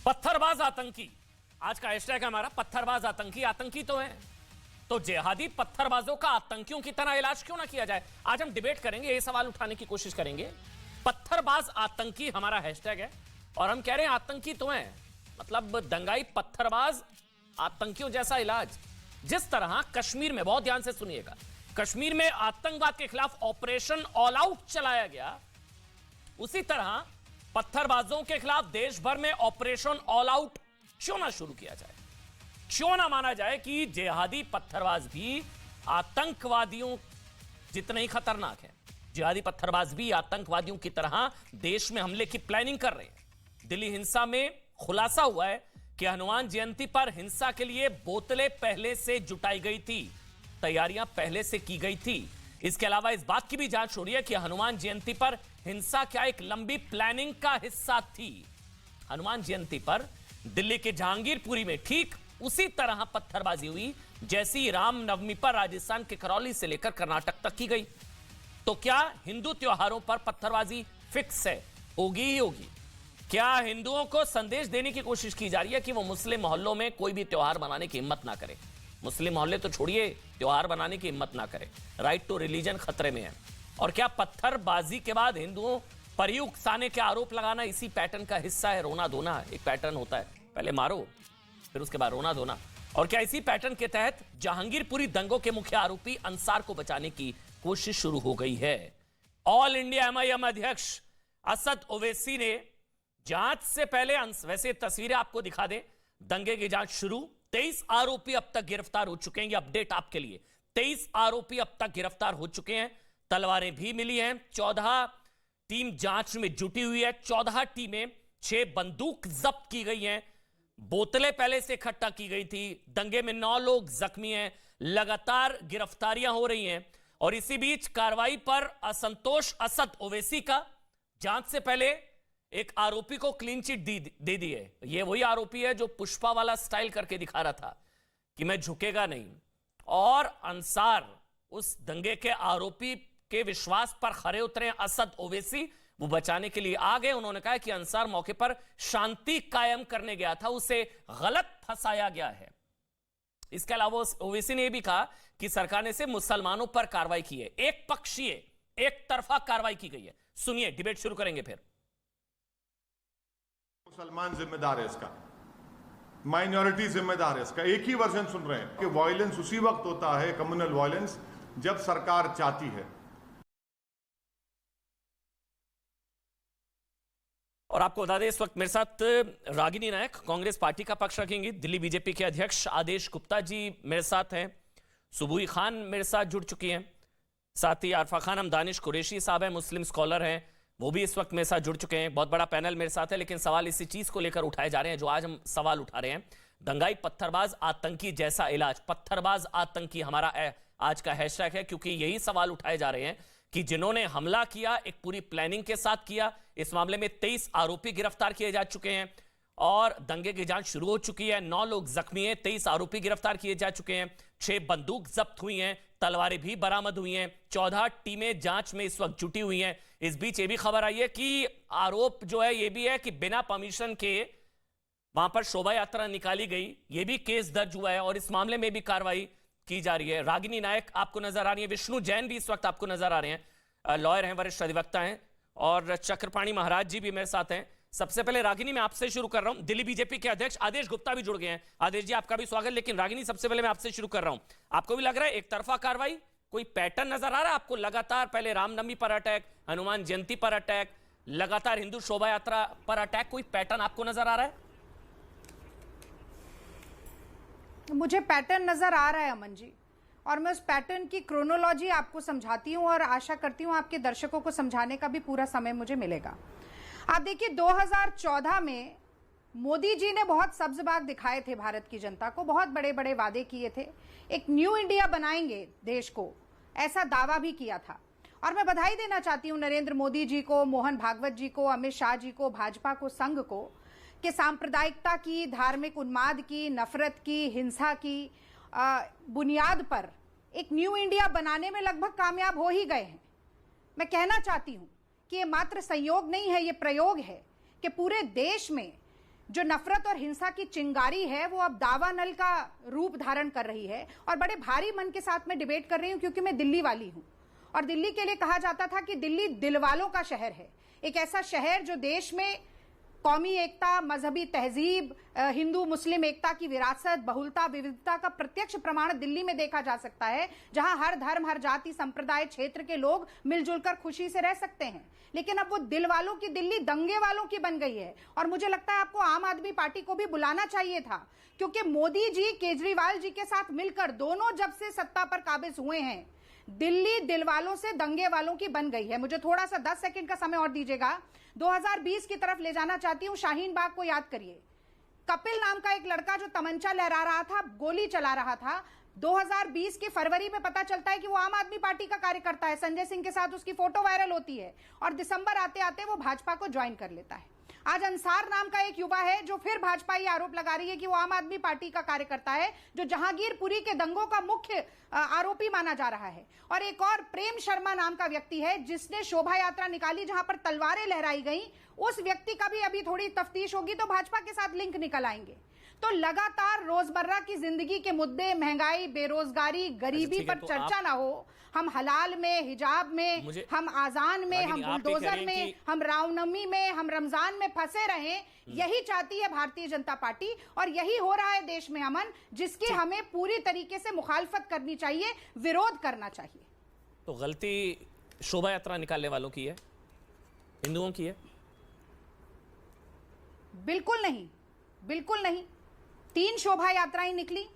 पत्थरबाज आतंकी आज का हैशटैग है हमारा। पत्थरबाज आतंकी, आतंकी तो है तो जिहादी पत्थरबाजों का आतंकियों की तरह इलाज क्यों ना किया जाए। आज हम डिबेट करेंगे, ये सवाल उठाने की कोशिश करेंगे। पत्थरबाज आतंकी हमारा हैशटैग है और हम कह रहे हैं आतंकी तो है, मतलब दंगाई पत्थरबाज आतंकियों जैसा इलाज। जिस तरह कश्मीर में, बहुत ध्यान से सुनिएगा, कश्मीर में आतंकवाद के खिलाफ ऑपरेशन ऑल आउट चलाया गया, उसी तरह पत्थरबाजों के खिलाफ देश भर में ऑपरेशन ऑल आउट क्यों ना शुरू किया जाए। क्यों ना माना जाए कि जिहादी पत्थरबाज भी आतंकवादियों जितने ही खतरनाक हैं। जिहादी पत्थरबाज भी आतंकवादियों की तरह देश में हमले की प्लानिंग कर रहे हैं। दिल्ली हिंसा में खुलासा हुआ है कि हनुमान जयंती पर हिंसा के लिए बोतलें पहले से जुटाई गई थी, तैयारियां पहले से की गई थी। इसके अलावा इस बात की भी जांच हो रही है कि हनुमान जयंती पर हिंसा क्या एक लंबी प्लानिंग का हिस्सा थी। हनुमान जयंती पर दिल्ली के जहांगीरपुरी में ठीक उसी तरह पत्थरबाजी हुई जैसी रामनवमी पर राजस्थान के करौली से लेकर कर्नाटक तक की गई। तो क्या हिंदू त्योहारों पर पत्थरबाजी फिक्स है? होगी ही होगी। क्या हिंदुओं को संदेश देने की कोशिश की जा रही है कि वो मुस्लिम मोहल्लों में कोई भी त्योहार बनाने की हिम्मत ना करे? मुस्लिम मोहल्ले तो छोड़िए, त्योहार बनाने की हिम्मत ना करे। राइट टू रिलीजन खतरे में है। और क्या पत्थरबाजी के बाद हिंदुओं पर ही उकसाने के आरोप लगाना इसी पैटर्न का हिस्सा है? रोना धोना एक पैटर्न होता है, पहले मारो फिर उसके बाद रोना धोना। और क्या इसी पैटर्न के तहत जहांगीरपुरी दंगों के मुख्य आरोपी अंसार को बचाने की कोशिश शुरू हो गई है? ऑल इंडिया एमआईएम अध्यक्ष असद ओवैसी ने जांच से पहले वैसे तस्वीरें आपको दिखा दें, दंगे की जांच शुरू। 23 आरोपी अब तक गिरफ्तार हो चुके हैं। ये अपडेट आपके लिए, 23 आरोपी अब तक गिरफ्तार हो चुके हैं। तलवारें भी मिली हैं। 14 टीम जांच में जुटी हुई है। 14 टीमें, 6 बंदूक जब्त की गई हैं। बोतलें पहले से इकट्ठा की गई थी। दंगे में 9 लोग जख्मी हैं। लगातार गिरफ्तारियां हो रही हैं। और इसी बीच कार्रवाई पर असंतोष असद ओवैसी का जांच से पहले एक आरोपी को क्लीन चिट दे दी है। यह वही आरोपी है जो पुष्पा वाला स्टाइल करके दिखा रहा था कि मैं झुकेगा नहीं। और अंसार उस दंगे के आरोपी के विश्वास पर खरे उतरे असद ओवैसी, वो बचाने के लिए आ गए। उन्होंने कहा कि अंसार मौके पर शांति कायम करने गया था, उसे गलत फंसाया गया है। इसके अलावा ओवैसी ने यह भी कहा कि सरकार ने सिर्फ मुसलमानों पर कार्रवाई की है, एक पक्षीय, एक तरफा कार्रवाई की गई है। सुनिए, डिबेट शुरू करेंगे फिर। मुसलमान जिम्मेदार है इसका, माइनॉरिटी जिम्मेदार है इसका। एक ही वर्जन सुन रहे हैं कि वायलेंस उसी वक्त होता है, कम्युनल वायलेंस, जब सरकार चाहती है। और आपको बता दें, इस वक्त मेरे साथ रागिनी नायक कांग्रेस पार्टी का पक्ष रखेंगी, दिल्ली बीजेपी के अध्यक्ष आदेश गुप्ता जी मेरे साथ हैं, सुबुई खान मेरे साथ जुड़ चुकी हैं, साथ ही आरफा खान, हम दानिश कुरैशी साहब हैं, मुस्लिम स्कॉलर हैं, वो भी इस वक्त मेरे साथ जुड़ चुके हैं। बहुत बड़ा पैनल मेरे साथ है। लेकिन सवाल इसी चीज को लेकर उठाए जा रहे हैं जो आज हम सवाल उठा रहे हैं, दंगाई पत्थरबाज आतंकी जैसा इलाज। पत्थरबाज आतंकी हमारा आज का हैशटैग है, क्योंकि यही सवाल उठाए जा रहे हैं कि जिन्होंने हमला किया एक पूरी प्लानिंग के साथ किया। इस मामले में 23 आरोपी गिरफ्तार किए जा चुके हैं और दंगे की जांच शुरू हो चुकी है। 9 लोग जख्मी हैं, 23 आरोपी गिरफ्तार किए जा चुके हैं, 6 बंदूक जब्त हुई हैं, तलवारें भी बरामद हुई हैं, 14 टीमें जांच में इस वक्त जुटी हुई हैं। इस बीच ये भी खबर आई है कि आरोप जो है ये भी है कि बिना परमिशन के वहां पर शोभा यात्रा निकाली गई, ये भी केस दर्ज हुआ है और इस मामले में भी कार्रवाई की जा रही है। रागिनी नायक आपको नजर आ रही है, विष्णु जैन भी इस वक्त आपको नजर आ रहे हैं, लॉयर हैं, वरिष्ठ अधिवक्ता हैं, और चक्रपाणी महाराज जी भी मेरे साथ हैं। सबसे पहले रागिनी, मैं आपसे शुरू कर रहा हूं। दिल्ली बीजेपी के अध्यक्ष आदेश गुप्ता भी जुड़ गए हैं। आदेश जी, आपका भी स्वागत। लेकिन रागिनी, सबसे पहले मैं आपसे शुरू कर रहा हूं, आपको भी लग रहा है एक तरफा कार्रवाई, कोई पैटर्न नजर आ रहा है आपको? लगातार पहले रामनवमी पर अटैक, हनुमान जयंती पर अटैक, लगातार हिंदू शोभा यात्रा पर अटैक, कोई पैटर्न आपको नजर आ रहा है? मुझे पैटर्न नजर आ रहा है अमन जी, और मैं उस पैटर्न की क्रोनोलॉजी आपको समझाती हूं और आशा करती हूं आपके दर्शकों को समझाने का भी पूरा समय मुझे मिलेगा। आप देखिए, 2014 में मोदी जी ने बहुत सब्ज बाग दिखाए थे भारत की जनता को, बहुत बड़े बड़े वादे किए थे, एक न्यू इंडिया बनाएंगे देश को, ऐसा दावा भी किया था। और मैं बधाई देना चाहती हूं नरेंद्र मोदी जी को, मोहन भागवत जी को, अमित शाह जी को, भाजपा को, संघ को, कि सांप्रदायिकता की, धार्मिक उन्माद की, नफरत की, हिंसा की बुनियाद पर एक न्यू इंडिया बनाने में लगभग कामयाब हो ही गए हैं। मैं कहना चाहती हूं कि ये मात्र संयोग नहीं है, ये प्रयोग है कि पूरे देश में जो नफरत और हिंसा की चिंगारी है वो अब दावानल का रूप धारण कर रही है। और बड़े भारी मन के साथ मैं डिबेट कर रही हूं क्योंकि मैं दिल्ली वाली हूं और दिल्ली के लिए कहा जाता था कि दिल्ली दिलवालों का शहर है, एक ऐसा शहर जो देश में कौमी एकता, मजहबी तहजीब, हिंदू मुस्लिम एकता की विरासत, बहुलता, विविधता का प्रत्यक्ष प्रमाण दिल्ली में देखा जा सकता है, जहां हर धर्म, हर जाति, संप्रदाय, क्षेत्र के लोग मिलजुल कर खुशी से रह सकते हैं। लेकिन अब वो दिल वालों की दिल्ली दंगे वालों की बन गई है और मुझे लगता है आपको आम आदमी पार्टी को भी बुलाना चाहिए था, क्योंकि मोदी जी केजरीवाल जी के साथ मिलकर दोनों जब से सत्ता पर काबिज हुए हैं, दिल्ली दिलवालों से दंगे वालों की बन गई है। मुझे थोड़ा सा 10 सेकंड का समय और दीजिएगा। 2020 की तरफ ले जाना चाहती हूं। शाहीन बाग को याद करिए, कपिल नाम का एक लड़का जो तमंचा लहरा रहा था, गोली चला रहा था, 2020 के फरवरी में पता चलता है कि वो आम आदमी पार्टी का कार्यकर्ता है, संजय सिंह के साथ उसकी फोटो वायरल होती है और दिसंबर आते आते वो भाजपा को ज्वाइन कर लेता है। आज अंसार नाम का एक युवा है जो फिर भाजपा ये आरोप लगा रही है कि वो आम आदमी पार्टी का कार्यकर्ता है, जो जहांगीरपुरी के दंगों का मुख्य आरोपी माना जा रहा है। और एक और प्रेम शर्मा नाम का व्यक्ति है जिसने शोभा यात्रा निकाली जहां पर तलवारें लहराई गई, उस व्यक्ति का भी अभी थोड़ी तफ्तीश होगी तो भाजपा के साथ लिंक निकल आएंगे। तो लगातार रोजमर्रा की जिंदगी के मुद्दे, महंगाई, बेरोजगारी, गरीबी पर चर्चा ना हो। हम हलाल में, हिजाब में, हम आजान में, हम बुलडोजर में, हम रामनवमी में, हम रमजान में फंसे रहें, यही चाहती है भारतीय जनता पार्टी और यही हो रहा है देश में अमन, जिसकी हमें पूरी तरीके से मुखालफत करनी चाहिए, विरोध करना चाहिए। तो गलती शोभा यात्रा निकालने वालों की है, हिंदुओं की है? बिल्कुल नहीं, बिल्कुल नहीं। 3 शोभा यात्राएं निकली,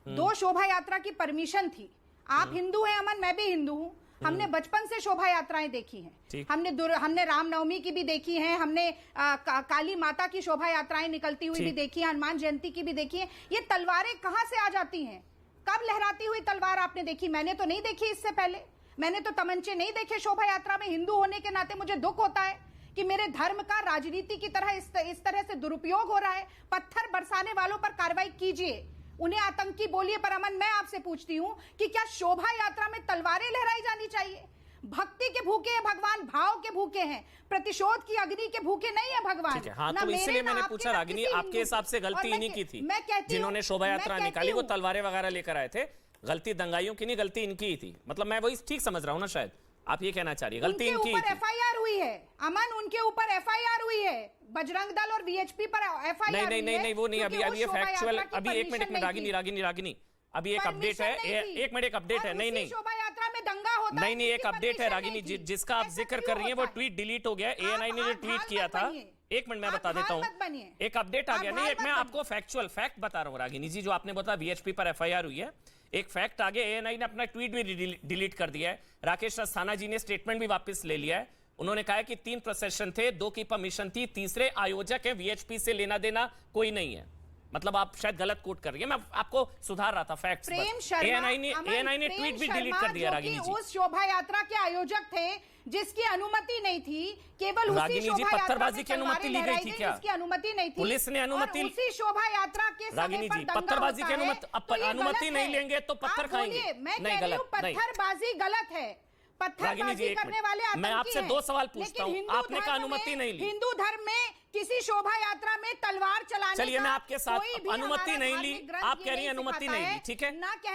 2 शोभा यात्रा की परमिशन थी। आप हिंदू हैं अमन, मैं भी हिंदू हूं। हमने बचपन से शोभा यात्राएं देखी हैं, हमने रामनवमी की भी देखी है, हमने काली माता की शोभा यात्राएं निकलती हुई भी देखी है, हनुमान जयंती की भी देखी है। ये तलवारें कहां से आ जाती हैं? कब लहराती हुई तलवार आपने देखी? मैंने तो नहीं देखी इससे पहले, मैंने तो तमंचे नहीं देखे शोभा यात्रा में। हिंदू होने के नाते मुझे दुख होता है कि मेरे धर्म का राजनीति की तरह इस तरह से दुरुपयोग हो रहा है। पत्थर बरसाने वालों पर कार्रवाई कीजिए, उन्हें आतंकी बोलिए। पर अमन, मैं आपसे पूछती हूं कि क्या शोभा यात्रा में तलवारें लहराई जानी चाहिए? भक्ति के भूखे हैं भगवान, भाव के भूखे हैं, प्रतिशोध की अग्नि के भूखे नहीं है भगवान। ठीक है, हाँ, तो इसलिए मैंने पूछा रागिनी, आपके हिसाब से गलती इन्हीं की थी जिन्होंने शोभा यात्रा निकाली, वो तलवारें वगैरह लेकर आए थे। गलती दंगाइयों की नहीं, गलती इनकी ही थी। मतलब मैं वही ठीक समझ रहा हूं ना, शायद आप ये कहना चाह रही है गलती इनकी थी। एफआईआर हुई है अमन, उनके ऊपर एफआईआर हुई है, बजरंग दल और वीएचपी पर एफआईआर। नहीं, वो नहीं। अभी ये फैक्चुअल, अभी एक मिनट में रागिनी, अभी एक अपडेट है, एक मिनट, एक अपडेट है। नहीं, शोभा यात्रा में दंगा होता है। नहीं, एक अपडेट है रागिनी, जिसका आप जिक्र कर रही है वो ट्वीट डिलीट हो गया। एएनआई ने जो ट्वीट किया था, एक मिनट मैं बता देता हूं, एक अपडेट आ गया। नहीं, मैं आपको फैक्चुअल फैक्ट बता रहा हूं रागिनी जी, जो आपने बताया वीएचपी पर एफआईआर हुई है, एक फैक्ट आ गया। एएनआई ने अपना ट्वीट भी डिलीट कर दिया है। राकेश अस्थाना जी ने स्टेटमेंट भी वापस ले लिया है। उन्होंने कहा कि 3 प्रोसेशन थे, 2 की परमिशन थी, तीसरे आयोजक है, वीएचपी से लेना देना कोई नहीं है। मतलब आप शायद गलत कोट कर रही है, मैं आपको सुधार रहा था फैक्ट्स पर। एएनआई ने ट्वीट भी डिलीट कर दिया रागिनी जी। उस शोभा यात्रा के आयोजक थे जिसकी अनुमति नहीं थी, केवल उसी शोभा पत्थरबाजी की अनुमति ली गई थी क्या? जिसकी अनुमति नहीं थी, पुलिस ने अनुमति, उसी शोभा यात्रा के रागिनी जी पत्थरबाजी की अनुमति नहीं लेंगे तो पत्थर खाएंगे। नहीं, गलत, पत्थरबाजी गलत है। पत्थरबाजी करने वाले आतंकी हैं। मैं आपसे 2 सवाल पूछता हूं, आपने कहा अनुमति नहीं ली। हिंदू धर्म में किसी शोभा यात्रा में तलवार चलाने, चलिए मैं आपके साथ, अनुमति नहीं ली, आप कह रही हैं अनुमति नहीं ली, ठीक है,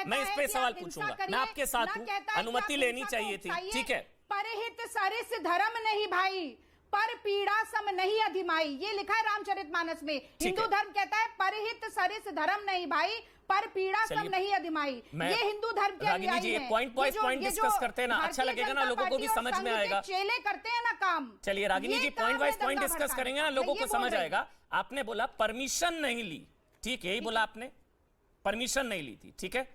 मैं इस पे सवाल पूछूंगा, मैं आपके साथ हूं, अनुमति लेनी चाहिए थी, ठीक है। परहित सरिस धर्म नहीं भाई, पर पीड़ा सम नहीं अधिमाई, ये लिखा है रामचरितमानस में। हिंदू धर्म कहता है परहित सरिस धर्म नहीं भाई, पर पीड़ा सम नहीं अधिमाई। ये हिंदू धर्म के रागिनी जी पॉइंट डिस्कस करते हैं ना, अच्छा लगेगा ना, लोगों को भी समझ में आएगा। चेले करते हैं ना काम। चलिए रागिनी जी पॉइंट वाइज पॉइंट डिस्कस करेंगे ना, लोगों को समझ आएगा। आपने बोला परमिशन नहीं ली, ठीक है, यही बोला आपने, परमिशन नहीं ली थी, ठीक है,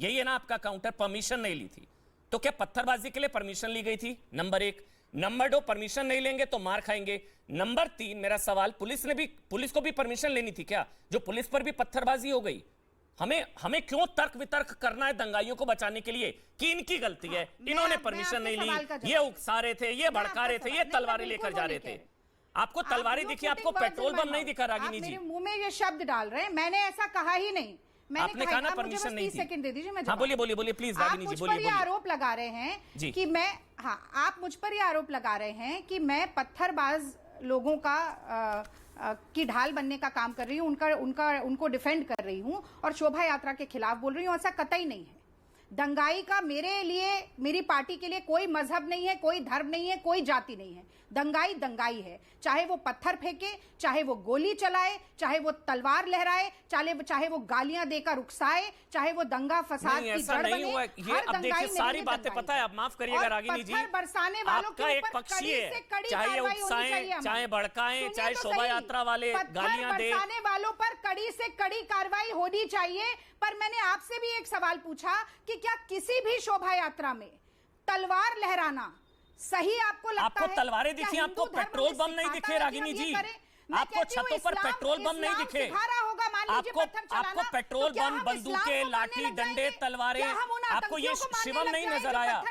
यही है ना आपका काउंटर, परमिशन नहीं ली थी। तो क्या पत्थरबाजी के लिए परमिशन ली गई थी? नंबर 1। नंबर 2, परमिशन नहीं लेंगे तो मार खाएंगे। नंबर 3, मेरा सवाल, पुलिस को भी परमिशन लेनी थी क्या? जो पुलिस पर भी पत्थरबाजी हो गई, हमें क्यों तर्क वितर्क करना है दंगाइयों को बचाने के लिए कि इनकी गलती है, इन्होंने परमिशन नहीं ली, ये उकसा रहे थे, ये भड़का रहे थे, ये तलवारें लेकर जा रहे थे। आपको तलवारें दिखी, आपको पेट्रोल बम नहीं दिखा रागिनी जी। मुंह में ये शब्द डाल रहे हैं, मैंने ऐसा कहा ही नहीं। आपने कहा ना परमिशन नहीं थी। सेकंड दे दीजिए, मैं हाँ, बोलिए प्लीज रागिनी जी, बोलिए। आरोप लगा रहे हैं कि मैं, हाँ, आप मुझ पर ये आरोप लगा रहे हैं कि मैं पत्थरबाज लोगों का की ढाल बनने का काम कर रही हूं, उनको डिफेंड कर रही हूं और शोभा यात्रा के खिलाफ बोल रही हूं, ऐसा कतई नहीं है। दंगाई का मेरे लिए, मेरी पार्टी के लिए कोई मजहब नहीं है, कोई धर्म नहीं है, कोई जाति नहीं है। दंगाई दंगाई है, चाहे वो पत्थर फेंके, चाहे वो गोली चलाए, चाहे वो तलवार लहराए, चाहे वो गालियां देकर उकसाए, चाहे वो दंगा फसाद की जड़ बने। ये अब देखिए सारी बातें पता है, आप माफ करिएगा रागिनी जी, बरसाने वालों आपका एक पक्षी है, चाहे उकसाएं, चाहे भड़काएं, चाहे शोभा यात्रा वाले गालियां दे, बरसाने वालों पर कड़ी से कड़ी कार्रवाई होनी चाहिए। पर मैंने आपसे भी एक सवाल पूछा कि क्या किसी भी शोभा यात्रा में तलवार लहराना सही आपको लगता है? आपको तलवारें दिखी, आपको पेट्रोल बम नहीं दिखे रागिनी जी? आपको छतों पर पेट्रोल बम नहीं दिखे? आपको पेट्रोल बम, बंदूकें, लाठी, डंडे, तलवारें, आपको ये शिवम नहीं नजर आया?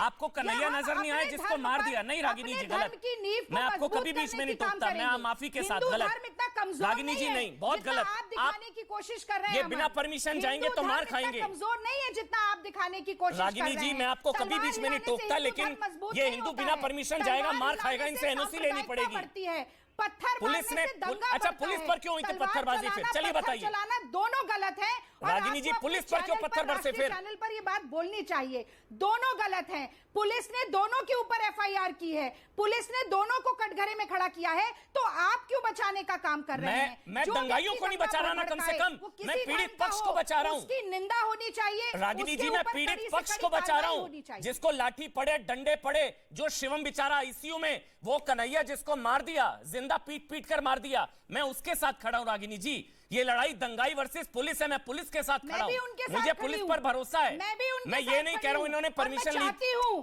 आपको कन्हैया नजर नहीं आया जिसको मार दिया? नहीं रागिनी जी, गलत। मैं आपको कभी बीच में नहीं टोकता, मैं माफी के साथ गलत। रागिनी जी नहीं, बहुत गलत। आप की कोशिश कर रहे हैं, ये बिना परमिशन जाएंगे तो मार खाएंगे। कमजोर नहीं है जितना आप दिखाने की कोशिश कर रहे हैं। रागिनी जी, मैं आपको कभी बीच में नहीं टोकता, लेकिन ये हिंदू बिना परमिशन जाएगा, मार खाएगा, इनसे एनओसी लेनी पड़ेगी। पत्थर पुलिस ने, अच्छा पुलिस पर क्यों हुई थी पत्थरबाजी? फिर चलिए बताइए। चलाना दोनों गलत है। रागिनी जी, पुलिस पर क्यों पत्थर बरसे? फिर चैनल पर ये बात बोलनी चाहिए, दोनों गलत हैं। पुलिस ने दोनों के ऊपर एफआईआर की है, पुलिस ने दोनों को कटघरे में खड़ा किया है, तो आप क्यों बचाने का काम कर रहे हैं? मैं दंगाइयों को नहीं बचा रहा ना, कम से कम मैं पीड़ित पक्ष को बचा रहा हूं। उसकी निंदा होनी चाहिए। रागिनी जी, मैं पीड़ित पक्ष को बचा रहा हूं, जिसको लाठी पड़े, डंडे पड़े, जो शिवम बेचारा आईसीयू में, वो कन्हैया जिसको मार दिया, जिंदा पीट पीट कर मार दिया, मैं उसके साथ खड़ा हूं। रागिनी जी, ये लड़ाई दंगाई वर्सेस पुलिस है, मैं पुलिस के साथ खड़ा हूं, मुझे पुलिस पर भरोसा है। मैं ये नहीं कह रहा हूं इन्होंने परमिशन ली,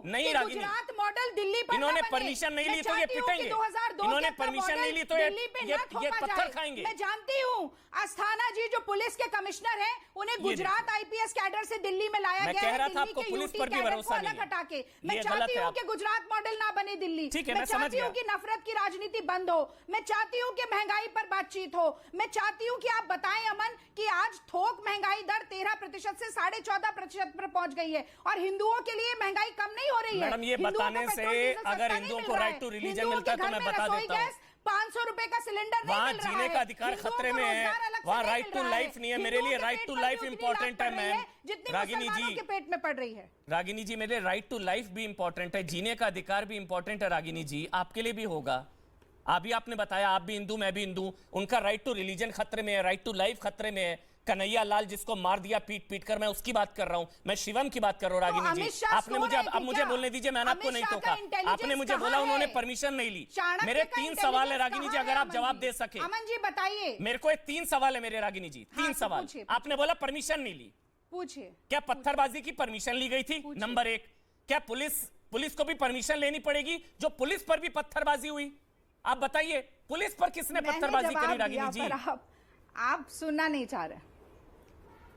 नहीं रागिनी, गुजरात मॉडल दिल्ली पर इन्होंने परमिशन नहीं ली तो ये पिटेंगे, इन्होंने परमिशन नहीं ली तो ये पत्थर खाएंगे। मैं जानती हूं अस्थाना जी जो पुलिस के कमिश्नर हैं, उन्हें गुजरात आईपीएस कैडर से दिल्ली में लाया गया है। मैं कह रहा था आपको पुलिस पर भी भरोसा नहीं है, मैं चाहती हूं कि गुजरात मॉडल ना बने दिल्ली, मैं चाहती हूं कि नफरत की राजनीति बंद हो, मैं चाहती हूं कि महंगाई पर बातचीत हो, मैं चाहती हूं कि आप बताएं अमन कि आज थोक महंगाई दर 13% से 14.5% पर पहुंच गई है और हिंदुओं के लिए महंगाई कम नहीं हो रही है। मैडम, ये बताने से अगर हिंदुओं को राइट टू रिलीजन मिलता है तो मैं बता देता हूं, 500 रुपए का सिलेंडर नहीं मिल रहा है, जीने का अधिकार खतरे में है, वहाँ राइट टू लाइफ नहीं है। मेरे लिए राइट टू लाइफ इंपॉर्टेंट है मैम। रागिनी जी, के पेट में पड़ रही है। रागिनी जी, मेरे राइट टू लाइफ भी इंपॉर्टेंट है, जीने का अधिकार भी इंपॉर्टेंट है। रागिनी जी, आपके लिए भी होगा। अभी आपने बताया आप भी हिंदू, मैं भी हिंदू, उनका राइट टू रिलीजन खतरे में है, राइट टू लाइफ खतरे में है। कन्हैया लाल जिसको मार दिया पीट पीट कर, मैं उसकी बात कर रहा हूं, मैं शिवम की बात कर रहा हूं। रागिनी जी, आपने मुझे अब मुझे बोलने दीजिए, मैंने आपको नहीं टोका, आपने मुझे बोला उन्होंने परमिशन नहीं ली। मेरे 3 सवाल है रागिनी जी, अगर आप जवाब दे सके। अमन जी बताइए। मेरे को 3 सवाल है मेरे रागिनी जी, 3 सवाल। आपने बोला परमिशन नहीं ली, पूछिए। क्या पत्थरबाजी की परमिशन ली गई थी? नंबर 1, क्या पुलिस को भी परमिशन लेनी पड़ेगी जो पुलिस पर भी पत्थरबाजी हुई? आप बताइए, पुलिस पर किसने पत्थरबाजी करी? रागिनी जी, आप सुनना नहीं चाह रहे।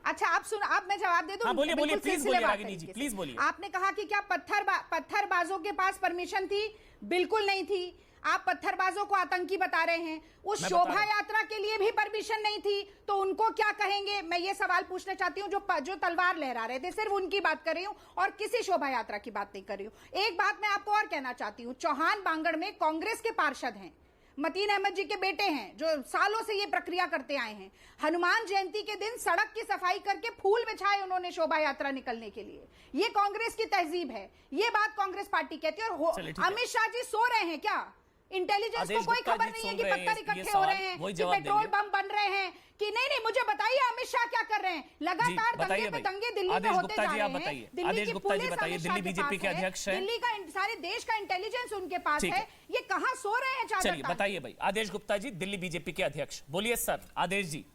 अच्छा आप मैं जवाब दे दूं? हाँ, बोलिए बोलिए, प्लीज बोलिए रागिनी जी, प्लीज बोलिए। आपने कहा कि क्या पत्थरबाजों के पास परमिशन थी? बिल्कुल नहीं थी। आप पत्थरबाजों को आतंकी बता रहे हैं, उस शोभा यात्रा के लिए भी परमिशन नहीं थी, तो उनको क्या कहेंगे? मैं ये सवाल पूछना चाहती हूँ, जो तलवार लहरा रहे थे, सिर्फ उनकी बात कर रही हूँ और किसी शोभा यात्रा की बात नहीं कर रही हूँ। एक बात मैं आपको और कहना चाहती हूँ, चौहान बांगड़ में कांग्रेस के पार्षद हैं, मतीन अहमद जी के बेटे हैं, जो सालों से ये प्रक्रिया करते आए हैं। हनुमान जयंती के दिन सड़क की सफाई करके फूल बिछाए उन्होंने शोभा यात्रा निकलने के लिए। ये कांग्रेस की तहजीब है, ये बात कांग्रेस पार्टी कहती है। और अमित शाह जी सो रहे हैं क्या? इंटेलिजेंस को कोई खबर नहीं है कि पत्थर इकट्ठे हो रहे हैं, कि पेट्रोल बम बन रहे हैं कि नहीं? मुझे बताइए अमित शाह क्या कर रहे हैं? लगातार दंगे पे दंगे दिल्ली में होते जा रहे हैं। आदेश गुप्ता जी बताइए, दिल्ली बीजेपी के अध्यक्ष हैं, दिल्ली का सारे देश का इंटेलिजेंस उनके पास है, ये कहां सो रहे हैं? चलिए बताइए भाई, आदेश गुप्ता जी, दिल्ली बीजेपी के अध्यक्ष, बोलिए सर। आदेश जी,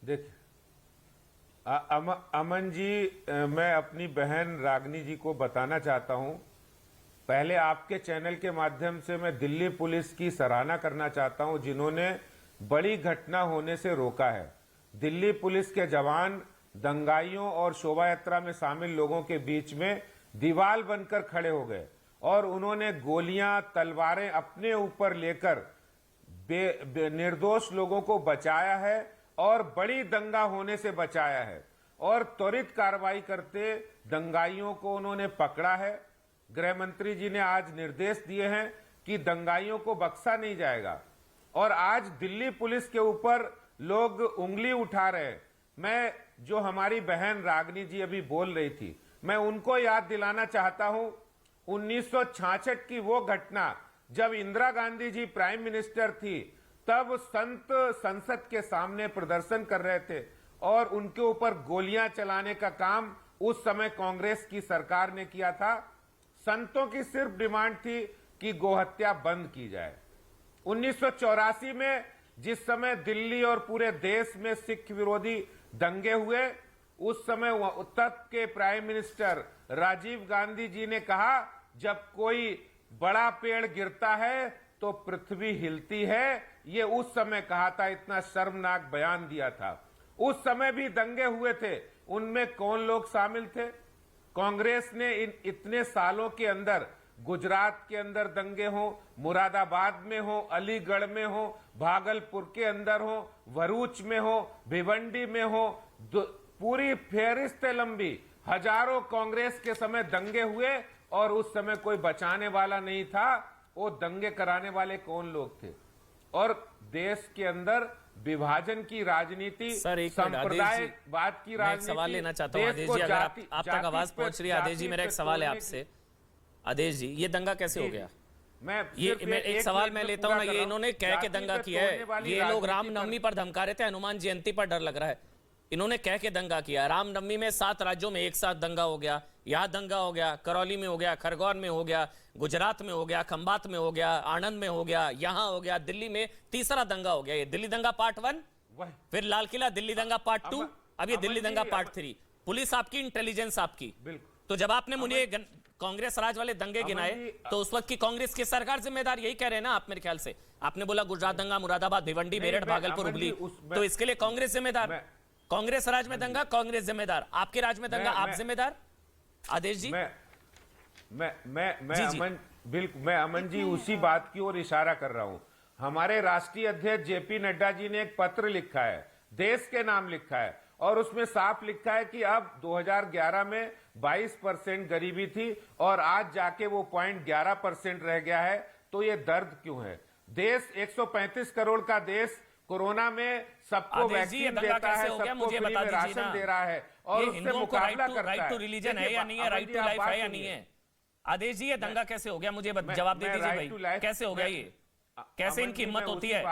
देखिए अमन जी, मैं अपनी बहन रागिनी जी को बताना चाहता हूं, पहले आपके चैनल के माध्यम से मैं दिल्ली पुलिस की सराहना करना चाहता हूं, जिन्होंने बड़ी घटना होने से रोका है। दिल्ली पुलिस के जवान दंगाइयों और शोभा यात्रा में शामिल लोगों के बीच में दीवार बनकर खड़े हो गए और उन्होंने गोलियां, तलवारें अपने ऊपर लेकर निर्दोष लोगों को बचाया है और बड़ी दंगा होने से बचाया है और त्वरित कार्रवाई करते दंगाइयों को उन्होंने पकड़ा है। गृह मंत्री जी ने आज निर्देश दिए हैं कि दंगाइयों को बख्शा नहीं जाएगा। और आज दिल्ली पुलिस के ऊपर लोग उंगली उठा रहे हैं। मैं जो हमारी बहन रागनी जी अभी बोल रही थी, मैं उनको याद दिलाना चाहता हूं 1966 की वो घटना जब इंदिरा गांधी जी प्राइम मिनिस्टर थी, तब संत संसद के सामने प्रदर्शन कर रहे थे और उनके ऊपर गोलियां चलाने का काम उस समय कांग्रेस की सरकार ने किया था। संतों की सिर्फ डिमांड थी कि गोहत्या बंद की जाए। 1984 में जिस समय दिल्ली और पूरे देश में सिख विरोधी दंगे हुए, उस समय तब के प्राइम मिनिस्टर राजीव गांधी जी ने कहा, जब कोई बड़ा पेड़ गिरता है तो पृथ्वी हिलती है। ये उस समय कहा था, इतना शर्मनाक बयान दिया था। उस समय भी दंगे हुए थे, उनमें कौन लोग शामिल थे? कांग्रेस ने इतने सालों के अंदर गुजरात के अंदर दंगे हो, मुरादाबाद में हो, अलीगढ़ में हो, भागलपुर के अंदर हो, भरूच में हो, भिवंडी में हो, पूरी फेहरिस्त लंबी, हजारों कांग्रेस के समय दंगे हुए और उस समय कोई बचाने वाला नहीं था। वो दंगे कराने वाले कौन लोग थे? और देश के अंदर विभाजन की राजनीति, संप्रदायवाद की राजनीति। सवाल लेना चाहता हूं आदेश जी, अगर आप तक आवाज पहुंच रही है आदेश जी, मेरा एक सवाल है आपसे। आदेश जी, ये दंगा कैसे हो गया? मैं एक सवाल मैं लेता हूं ना, ये इन्होंने कह के दंगा किया है। ये लोग रामनवमी पर धमका रहे थे, हनुमान जयंती पर डर लग रहा है। इन्होंने कह के दंगा किया। रामनवमी में 7 राज्यों में एक साथ दंगा हो गया। यहां दंगा हो गया, करौली में हो गया, खरगोन में हो गया, गुजरात में हो गया, खंबात में हो गया, आणंद में हो गया, यहां हो गया, दिल्ली में तीसरा दंगा हो गया। ये दिल्ली दंगा पार्ट 1, फिर लाल किला दिल्ली दंगा पार्ट 2, अब ये दिल्ली दंगा पार्ट 3। पुलिस आपकी, इंटेलिजेंस आपकी। तो जब आपने मुझे कांग्रेस राज वाले दंगे गिनाए, तो उस वक्त की कांग्रेस की सरकार जिम्मेदार, यही कह रहे हैं ना आप? मेरे ख्याल से आपने बोला गुजरात दंगा, मुरादाबाद, भिवंडी, मेरठ, भागलपुर, हुबली, तो इसके लिए कांग्रेस जिम्मेदार। कांग्रेस राज में दंगा, कांग्रेस जिम्मेदार। आपके राज में दंगा, आप जिम्मेदार? आदेश जी, मैं अमन जी उसी बात की ओर इशारा कर रहा हूं। हमारे राष्ट्रीय अध्यक्ष जेपी नड्डा जी ने एक पत्र लिखा है, देश के नाम लिखा है, और उसमें साफ लिखा है कि अब 2011 में 22% गरीबी थी और आज जाके वो 0.11% रह गया है। तो ये दर्द क्यों है? देश 135 करोड़ का देश कोरोना में सबको वैक्सीन देता है, सबको फ्री में राशन दे रहा है और उससे मुकाबला करता है। राइट टू रिलीजन है या नहीं है? राइट टू लाइफ है या नहीं है? आदेश जी, ये दंगा कैसे हो गया? मुझे जवाब दे दीजिए भाई, कैसे हो गया ये? कैसे इनकी हिम्मत होती है?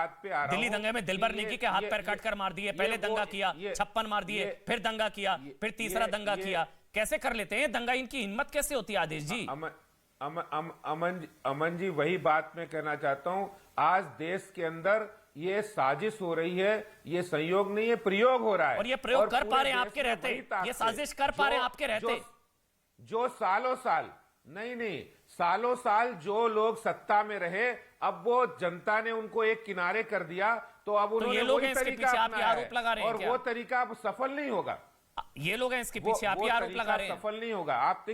दिल्ली दंगे में दिलबर नेकी के हाथ पैर काट कर मार दिए, पहले दंगा किया, 56 मार दिए, फिर दंगा किया, फिर तीसरा दंगा किया। कैसे कर लेते हैं दंगा? इनकी हिम्मत कैसे होती है आदेश जी? अमन जी, वही बात मैं कहना चाहता हूं। आज देश के अंदर ये साजिश हो रही है, ये संयोग नहीं है, प्रयोग हो रहा है। और ये प्रयोग कर पा रहे हैं आपके रहते, ये साजिश कर पा रहे हैं आपके रहते। जो सालों साल सालों साल जो लोग सत्ता में रहे, अब वो जनता ने उनको एक किनारे कर दिया, तो अब उन्होंने वही तरीका अपनाया है और वो तरीका अब सफल नहीं होगा। ये लोग हैं इसके पीछे, आप ये आरोप लगा रहे हैं। सफल नहीं होगा। आप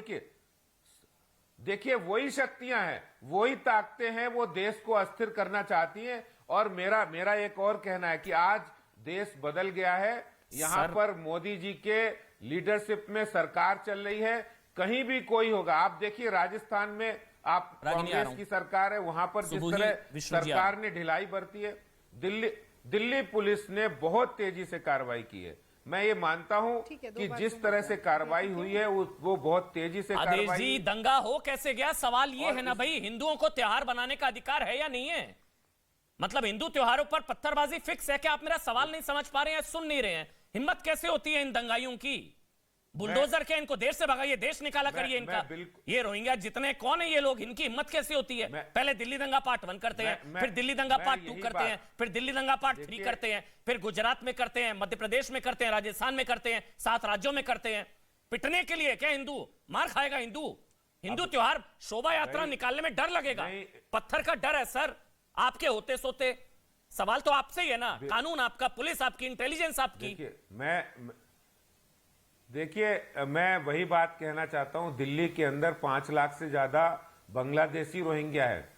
देखिए वही शक्तियां हैं, वही ताकतें हैं, वो देश को अस्थिर करना चाहती हैं। और मेरा एक और कहना है कि आज देश बदल गया है। यहां पर मोदी जी के लीडरशिप में सरकार चल रही है। कहीं भी कोई होगा, आप देखिए राजस्थान में आप कांग्रेस की सरकार है, वहां पर जिस तरह सरकार ने ढिलाई बरती है, दिल्ली पुलिस ने बहुत तेजी से कार्रवाई की है। मैं ये मानता हूं कि जिस तरह से कार्रवाई हुई है वो बहुत तेजी से कार्रवाई। आदेश जी, दंगा हो कैसे गया? सवाल ये है ना भाई, हिंदुओं को त्योहार बनाने का अधिकार है या नहीं है? मतलब हिंदू त्योहारों पर पत्थरबाजी फिक्स है क्या? आप मेरा सवाल नहीं समझ पा रहे हैं, सुन नहीं रहे हैं। हिम्मत कैसे होती है इन दंगाइयों की? बुलडोजर क्या इनको देश से भगाइए, देश निकाला करिए इनका। ये रोहिंग्या जितने कौन है ये लोग, इनकी हिम्मत कैसे होती है? पहले दिल्ली दंगा पार्ट 1 करते हैं, फिर दिल्ली दंगा पार्ट 2 करते हैं, फिर दिल्ली दंगा पार्ट 3 करते हैं, फिर गुजरात में करते हैं, मध्य प्रदेश में करते हैं, राजस्थान में करते हैं, 7 राज्यों में करते हैं। पिटने के लिए क्या हिंदू मार खाएगा? हिंदू त्योहार शोभा यात्रा निकालने में डर लगेगा? पत्थर का डर है सर आपके होते सोते। सवाल तो आपसे ही है ना, कानून आपका, पुलिस आपकी, इंटेलिजेंस आपकी। देखिए मैं वही बात कहना चाहता हूं, दिल्ली के अंदर 5 लाख से ज्यादा बांग्लादेशी रोहिंग्या है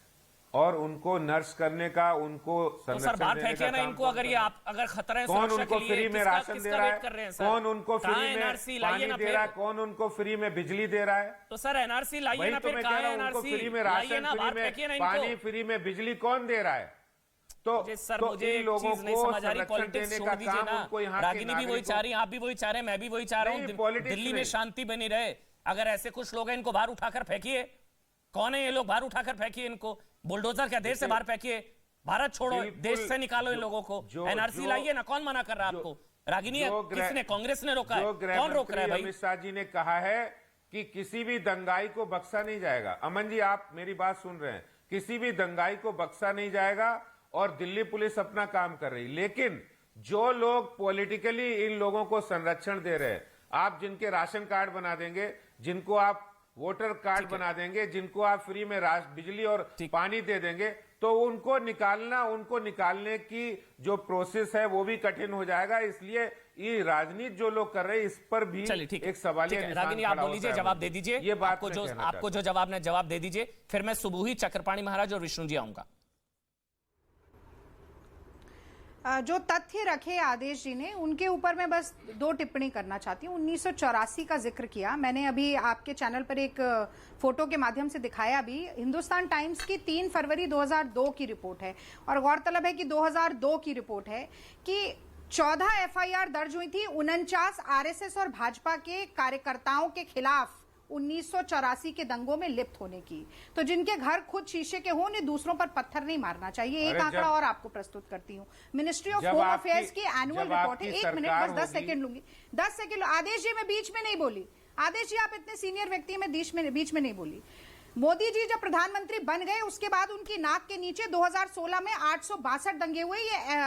और उनको नर्स करने का, उनको तो सर संरक्षण बाहर देने फेंकिए का ना काम इनको, कौन अगर कर ये रहा है? आप अगर खतरा है कौन सुरक्षा उनको के लिए, फ्री में किसका राशन दे किसका रहा वेट कर रहे है? हैं सर? कौन उनको कहाँ फ्री में NRC लाइए पानी ना दे फिर। रहा है? कौन उनको फ्री में बिजली दे रहा है? तो सर एनआरसी लाइए वही ना तो फिर, मैं कहाँ कह रहा है हूं, उनको एनआरसी? फ्री में लाइए राशन, ना, फ्री बाहर में फेंकिए ना पानी, इनको। फ्री में बिजली कौन दे रहा है? तो सर तो मुझे इन एक लोगों चीज नहीं को समझ आ रही, संरक्षण पॉलिटिक्स देने छोड़ का दीजिए काम ना। उनको यहाँ के रागिनी भी वही चाह रही है, आप भी वही चाह रहे हैं, मैं भी वही चाह रहा नहीं, हूँ, politics दिल्ली में नहीं। शांति बनी रहे। अगर ऐसे कुछ लोग हैं इनको बाहर उठाकर फेंकिए। कौन है ये लोग? बाहर उठाकर फेंकिए इनको, बुलडोजर के देश से बाहर फेंकिए। भारत छोड़ो, बिल्कुल, देश से निकालो इन लोगों को। एनआरसी लाइए ना, कौन मना कर रहा है आपको? रागिनी किसने? कांग्रेस ने रोका है? कौन रोक रहा है भाई? अमित शाह जी ने कहा है कि किसी भी दंगाई को बख्शा नहीं जाएगा। अमन जी, आप मेरी बात सुन रहे हैं? किसी भी दंगाई को बख्शा नहीं जाएगा और दिल्ली पुलिस अपना काम कर रही। लेकिन जो लोग पॉलिटिकली इन लोगों को संरक्षण दे रहे हैं, आप जिनके राशन कार्ड बना देंगे, जिनको आप वोटर कार्ड बना देंगे, जिनको आप फ्री में बिजली और पानी दे देंगे, तो उनको निकालने की जो प्रोसेस है वो भी कठिन हो जाएगा। इसलिए ये राजनीति जो लोग कर रहे हैं, इस पर भी एक सवालिया निशान रागिनी आप खड़ा बोलीजिए, होता है। जवाब दे दीजिए। ये बात आपको मैं जो कहना आपको जो जवाब दे दीजिए, फिर मैं सुबुही, चक्रपाणी महाराज और विष्णु जी आऊंगा। जो तथ्य रखे आदेश जी ने, उनके ऊपर मैं बस 2 टिप्पणी करना चाहती हूँ। 1984 का जिक्र किया मैंने, अभी आपके चैनल पर एक फोटो के माध्यम से दिखाया भी। हिंदुस्तान टाइम्स की 3 फरवरी 2002 की रिपोर्ट है, और गौरतलब है कि 2002 की रिपोर्ट है कि 14 एफआईआर दर्ज हुई थी 49 आरएसएस और भाजपा के कार्यकर्ताओं के खिलाफ 1984 के दंगों में लिप्त होने की। तो जिनके घर खुद शीशे के हों, उन्हें दूसरों पर पत्थर नहीं मारना चाहिए। एक आंकड़ा और आपको प्रस्तुत करती हूँ। मिनिस्ट्री ऑफ होम अफेयर्स की एनुअल रिपोर्ट है। 1 मिनट, बस 10 सेकंड लूंगी, 10 सेकंड। आदेश जी, मैं बीच में नहीं बोली। आदेश जी, आप इतने सीनियर व्यक्ति हैं, मैं बीच में नहीं बोली। मोदी जी जब प्रधानमंत्री बन गए, उसके बाद उनकी नाक के नीचे 2016 में 862 दंगे हुए।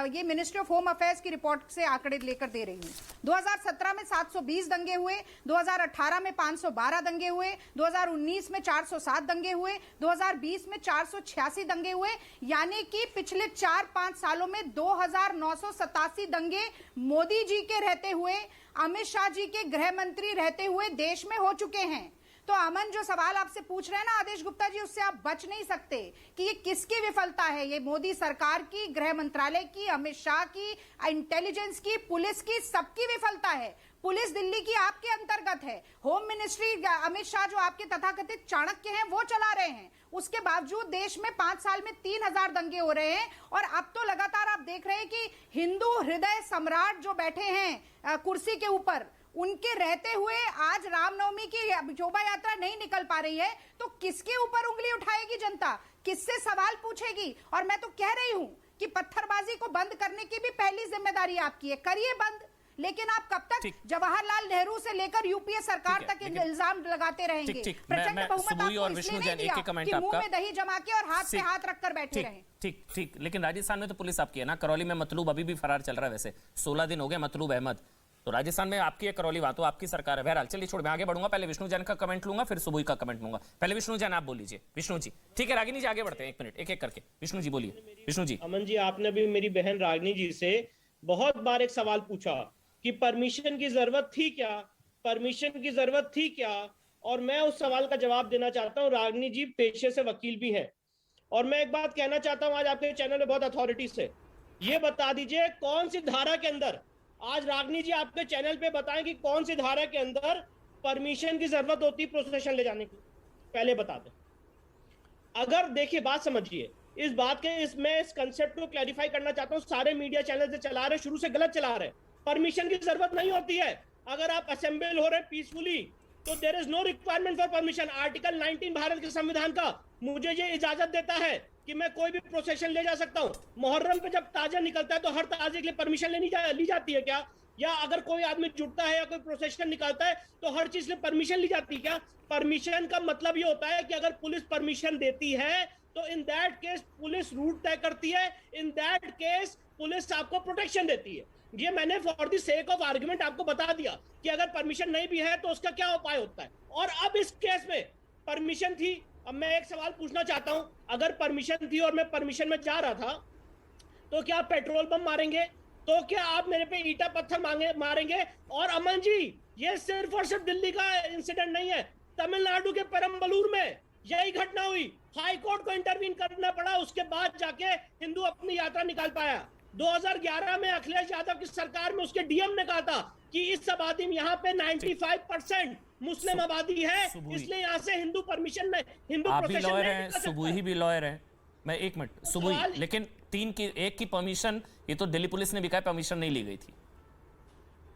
ये मिनिस्ट्री ऑफ होम अफेयर्स की रिपोर्ट से आंकड़े लेकर दे रही हूं। 2017 में 720 दंगे हुए, 2018 में 512 दंगे हुए, 2019 में 407 दंगे हुए, 2020 में 486 दंगे हुए। यानी कि पिछले 4-5 सालों में 2987 दंगे मोदी जी के रहते हुए, अमित शाह जी के गृह मंत्री रहते हुए देश में हो चुके हैं। तो अमन, जो सवाल आपसे पूछ रहे हैं ना आदेश गुप्ता जी, उससे आप बच नहीं सकते कि ये किसकी विफलता है। ये मोदी सरकार की, गृह मंत्रालय की, अमित शाह की, इंटेलिजेंस की, पुलिस की, सबकी विफलता है। पुलिस दिल्ली की आपके अंतर्गत है। होम मिनिस्ट्री अमित शाह जो आपके तथाकथित चाणक्य हैं वो चला रहे हैं। उसके बावजूद देश में 5 साल में 3000 दंगे हो रहे हैं। और अब तो लगातार आप देख रहे हैं कि हिंदू हृदय सम्राट जो बैठे हैं कुर्सी के ऊपर, उनके रहते हुए आज रामनवमी की शोभा यात्रा नहीं निकल पा रही है। तो किसके ऊपर उंगली उठाएगी जनता? किससे सवाल पूछेगी? और मैं तो कह रही हूं कि पत्थरबाजी को बंद करने की भी पहली जिम्मेदारी आपकी है। करिए बंद, लेकिन आप कब तक जवाहरलाल नेहरू से लेकर यूपीए सरकार तक इल्जाम लगाते रहेंगे? प्रचंड बहुमत आपको इसलिए नहीं दिया कि मुंह में दही जमा के और हाथ पे हाथ रखकर बैठे रहे। ठीक, लेकिन राजस्थान में तो पुलिस आपकी है ना। करौली में मतलूब अभी भी फरार चल रहा है। वैसे 16 दिन हो गए मतलूब अहमद। तो राजस्थान में आपकी है करौली, वहां तो आपकी सरकार है। बहरहाल चलिए, छोड़, मैं आगे बढ़ूंगा। पहले विष्णु जैन का कमेंट लूंगा, फिर सुबुई का कमेंट लूंगा। पहले विष्णु जैन आप बोल लीजिए। विष्णु जी, ठीक है। रागिनी जी आगे बढ़ते हैं, 1 मिनट एक करके। विष्णु जी बोलिए। विष्णु जी। अमन जी, आपने भी मेरी बहन रागिनी जी से बहुत बार एक सवाल पूछा कि परमिशन की जरूरत थी क्या, परमिशन की जरूरत थी क्या? और मैं उस सवाल का जवाब देना चाहता हूँ। रागिनी जी पेशे से वकील भी है, और मैं एक बात कहना चाहता हूँ आज आपके चैनल में बहुत अथॉरिटी से, ये बता दीजिए कौन सी धारा के अंदर, आज रागिनी जी आपके चैनल पे बताएं कि कौन सी धारा के अंदर परमिशन की जरूरत होती है प्रोसेशन ले जाने की, पहले बता दें। अगर देखिए, बात समझिए, इस बात के मैं इस कंसेप्ट को क्लैरिफाई करना चाहता हूं। सारे मीडिया चैनल से चला रहे, शुरू से गलत चला रहे। परमिशन की जरूरत नहीं होती है। अगर आप असेंबल हो रहे पीसफुली तो there is no requirement for permission. Article 19 Bharat के संविधान का मुझे ये इजाजत देता है कि मैं कोई भी प्रोसेशन ले जा सकता हूं। मुहर्रम पे जब ताजा निकलता है तो हर ताजे के लिए परमिशन ली जाती है क्या? या अगर कोई आदमी जुटता है या कोई प्रोसेशन निकालता है तो हर चीज में परमिशन ली जाती है क्या? परमिशन का मतलब ये होता है कि अगर पुलिस परमिशन देती है तो in that case police route तय करती है, इन दैट केस पुलिस आपको प्रोटेक्शन देती है। ये मैंने for the sake of argument आपको बता दिया कि अगर परमिशन नहीं भी है तो उसका क्या उपाय होता है। और अब इस केस में परमिशन थी। अब मैं एक सवाल पूछना चाहता हूं, अगर परमिशन थी और मैं परमिशन में जा रहा था तो क्या आप पेट्रोल बम मारेंगे? तो क्या आप मेरे पे ईटा पत्थर मारेंगे? और अमन जी, ये सिर्फ और सिर्फ दिल्ली का इंसिडेंट नहीं है। तमिलनाडु के पेरम्बलूर में यही घटना हुई, हाई कोर्ट को इंटरवीन करना पड़ा, उसके बाद जाके हिंदू अपनी यात्रा निकाल पाया। 2011 में अखिलेश यादव की सरकार में उसके डीएम ने कहा था कि इस आबादी में यहाँ पे 95% मुस्लिम आबादी है, इसलिए यहाँ से हिंदू परमिशन नहीं, हिंदू आप भी प्रोफेशन लॉयर नहीं हैं, निकल सकता सुबुही भी लॉयर हैं। मैं एक मिनट सुबुही, लेकिन एक की परमिशन, ये तो दिल्ली पुलिस ने भी कहा परमिशन नहीं ली गई थी,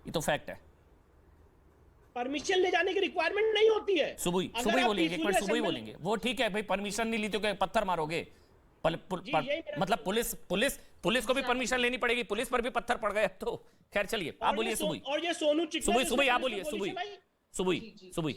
ये तो फैक्ट है। परमिशन ले जाने की रिक्वायरमेंट नहीं होती है। सुबुही बोलेंगे, एक मिनट सुबुही बोलेंगे, वो ठीक है भाई, परमिशन नहीं ली तो क्या पत्थर मारोगे? मतलब पुलिस को भी परमिशन लेनी पड़ेगी, पुलिस पर भी पत्थर पड़ गए अब तो। खैर चलिए आप बोलिए सुबुही। और ये सोनू सुबुही आप बोलिए, सुबुही।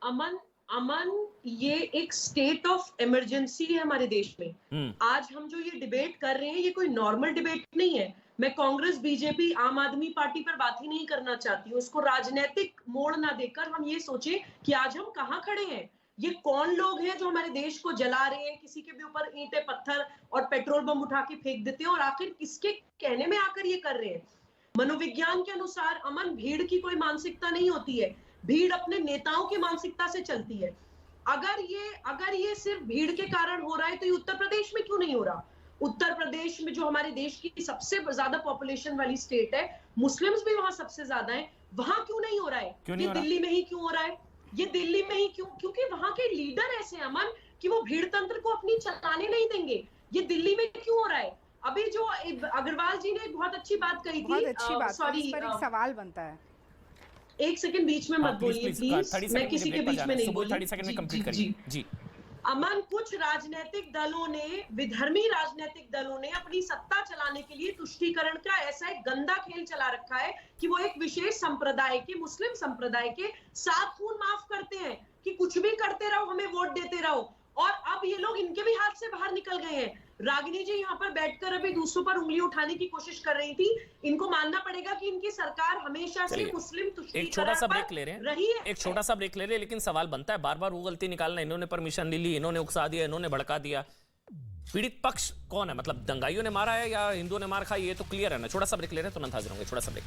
अमन, ये एक स्टेट ऑफ इमरजेंसी है हमारे देश में। आज हम जो ये डिबेट कर रहे हैं, ये कोई नॉर्मल डिबेट नहीं है। मैं कांग्रेस, बीजेपी, आम आदमी पार्टी पर बात ही नहीं करना चाहती हूँ। इसको राजनीतिक मोड़ ना देकर हम ये सोचे कि आज हम कहाँ खड़े हैं, ये कौन लोग हैं जो हमारे देश को जला रहे हैं, किसी के भी ऊपर ईंटें, पत्थर और पेट्रोल बम उठा के फेंक देते हैं, और आखिर किसके कहने में आकर ये कर रहे हैं। मनोविज्ञान के अनुसार अमन, भीड़ की कोई मानसिकता नहीं होती है, भीड़ अपने नेताओं की मानसिकता से चलती है। अगर ये सिर्फ भीड़ के कारण हो रहा है तो ये उत्तर प्रदेश में क्यों नहीं हो रहा? उत्तर प्रदेश में जो हमारे देश की सबसे ज्यादा पॉपुलेशन वाली स्टेट है, मुस्लिम्स भी वहां सबसे ज्यादा है, वहां क्यों नहीं हो रहा है? ये दिल्ली में ही क्यों हो रहा है? ये दिल्ली में ही क्यों? क्योंकि वहां के लीडर ऐसे हैं अमन कि वो भीड़ तंत्र को अपनी चलाने नहीं देंगे। ये दिल्ली में क्यों हो रहा है? अभी जो अग्रवाल जी ने एक बहुत अच्छी बात कही थी, सॉरी, इस पर एक सवाल बनता है। एक सेकंड बीच में मत बोलिए प्लीज, मैं किसी के बीच में नहीं बोली। 30 सेकंड में कंप्लीट करिए जी। अमन, कुछ राजनीतिक दलों ने, विधर्मी राजनीतिक दलों ने अपनी सत्ता चलाने के लिए तुष्टीकरण का ऐसा एक गंदा खेल चला रखा है कि वो एक विशेष संप्रदाय के, मुस्लिम संप्रदाय के साथ खून माफ करते हैं कि कुछ भी करते रहो, हमें वोट देते रहो। और अब ये लोग इनके भी हाथ से बाहर निकल गए हैं। रागिनी जी यहाँ पर बैठकर अभी दूसरों पर उंगली उठाने की कोशिश कर रही थी। इनको मानना पड़ेगा कि इनकी सरकार हमेशा से मुस्लिम एक छोटा सा ब्रेक ले रहे हैं, एक छोटा सा ब्रेक ले रहे हैं, लेकिन सवाल बनता है बार बार वो गलती निकालना, इन्होंने परमिशन नहीं ली, इन्होंने उकसा दिया, इन्होंने भड़का दिया। पीड़ित पक्ष कौन है? मतलब दंगाइयों ने मारा है या हिंदुओं ने मार खाई? ये तो क्लियर है ना। छोटा सा ब्रेक ले रहे हैं, तुरंत हाजिर होंगे। छोटा सा ब्रेक।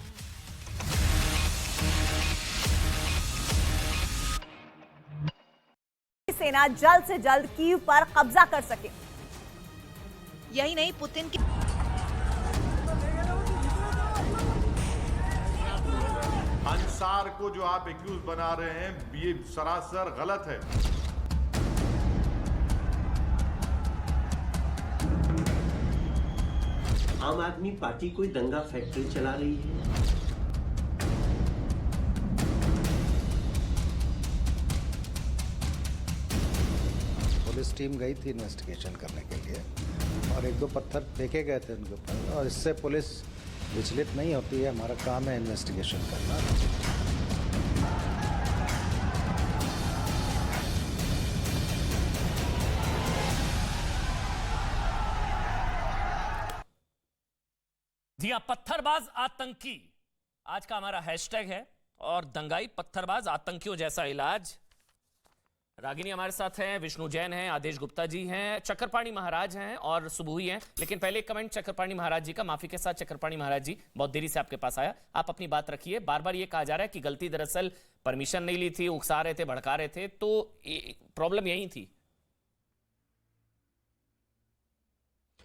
सेना जल्द से जल्द कीव पर कब्जा कर सके। यही नहीं, पुतिन की अंसार को जो आप एक्यूज बना रहे हैं, ये सरासर गलत है। आम आदमी पार्टी कोई दंगा फैक्ट्री चला रही है? पुलिस टीम गई थी इन्वेस्टिगेशन करने के लिए और एक दो पत्थर फेंके गए थे उनके ऊपर, और इससे पुलिस विचलित नहीं होती है। हमारा काम है इन्वेस्टिगेशन करना। जी हाँ, पत्थरबाज आतंकी आज का हमारा हैशटैग है, और दंगाई पत्थरबाज आतंकियों जैसा इलाज। रागिनी हमारे साथ हैं, विष्णु जैन हैं, आदेश गुप्ता जी हैं, चक्रपाणी महाराज हैं और सुबुही हैं। लेकिन पहले एक कमेंट चक्रपाणी महाराज जी का, माफी के साथ चक्रपाणी महाराज जी, बहुत देरी से आपके पास आया, आप अपनी बात रखिए। बार बार ये कहा जा रहा है कि गलती दरअसल परमिशन नहीं ली थी, उकसा रहे थे, भड़का रहे थे, तो प्रॉब्लम यही थी।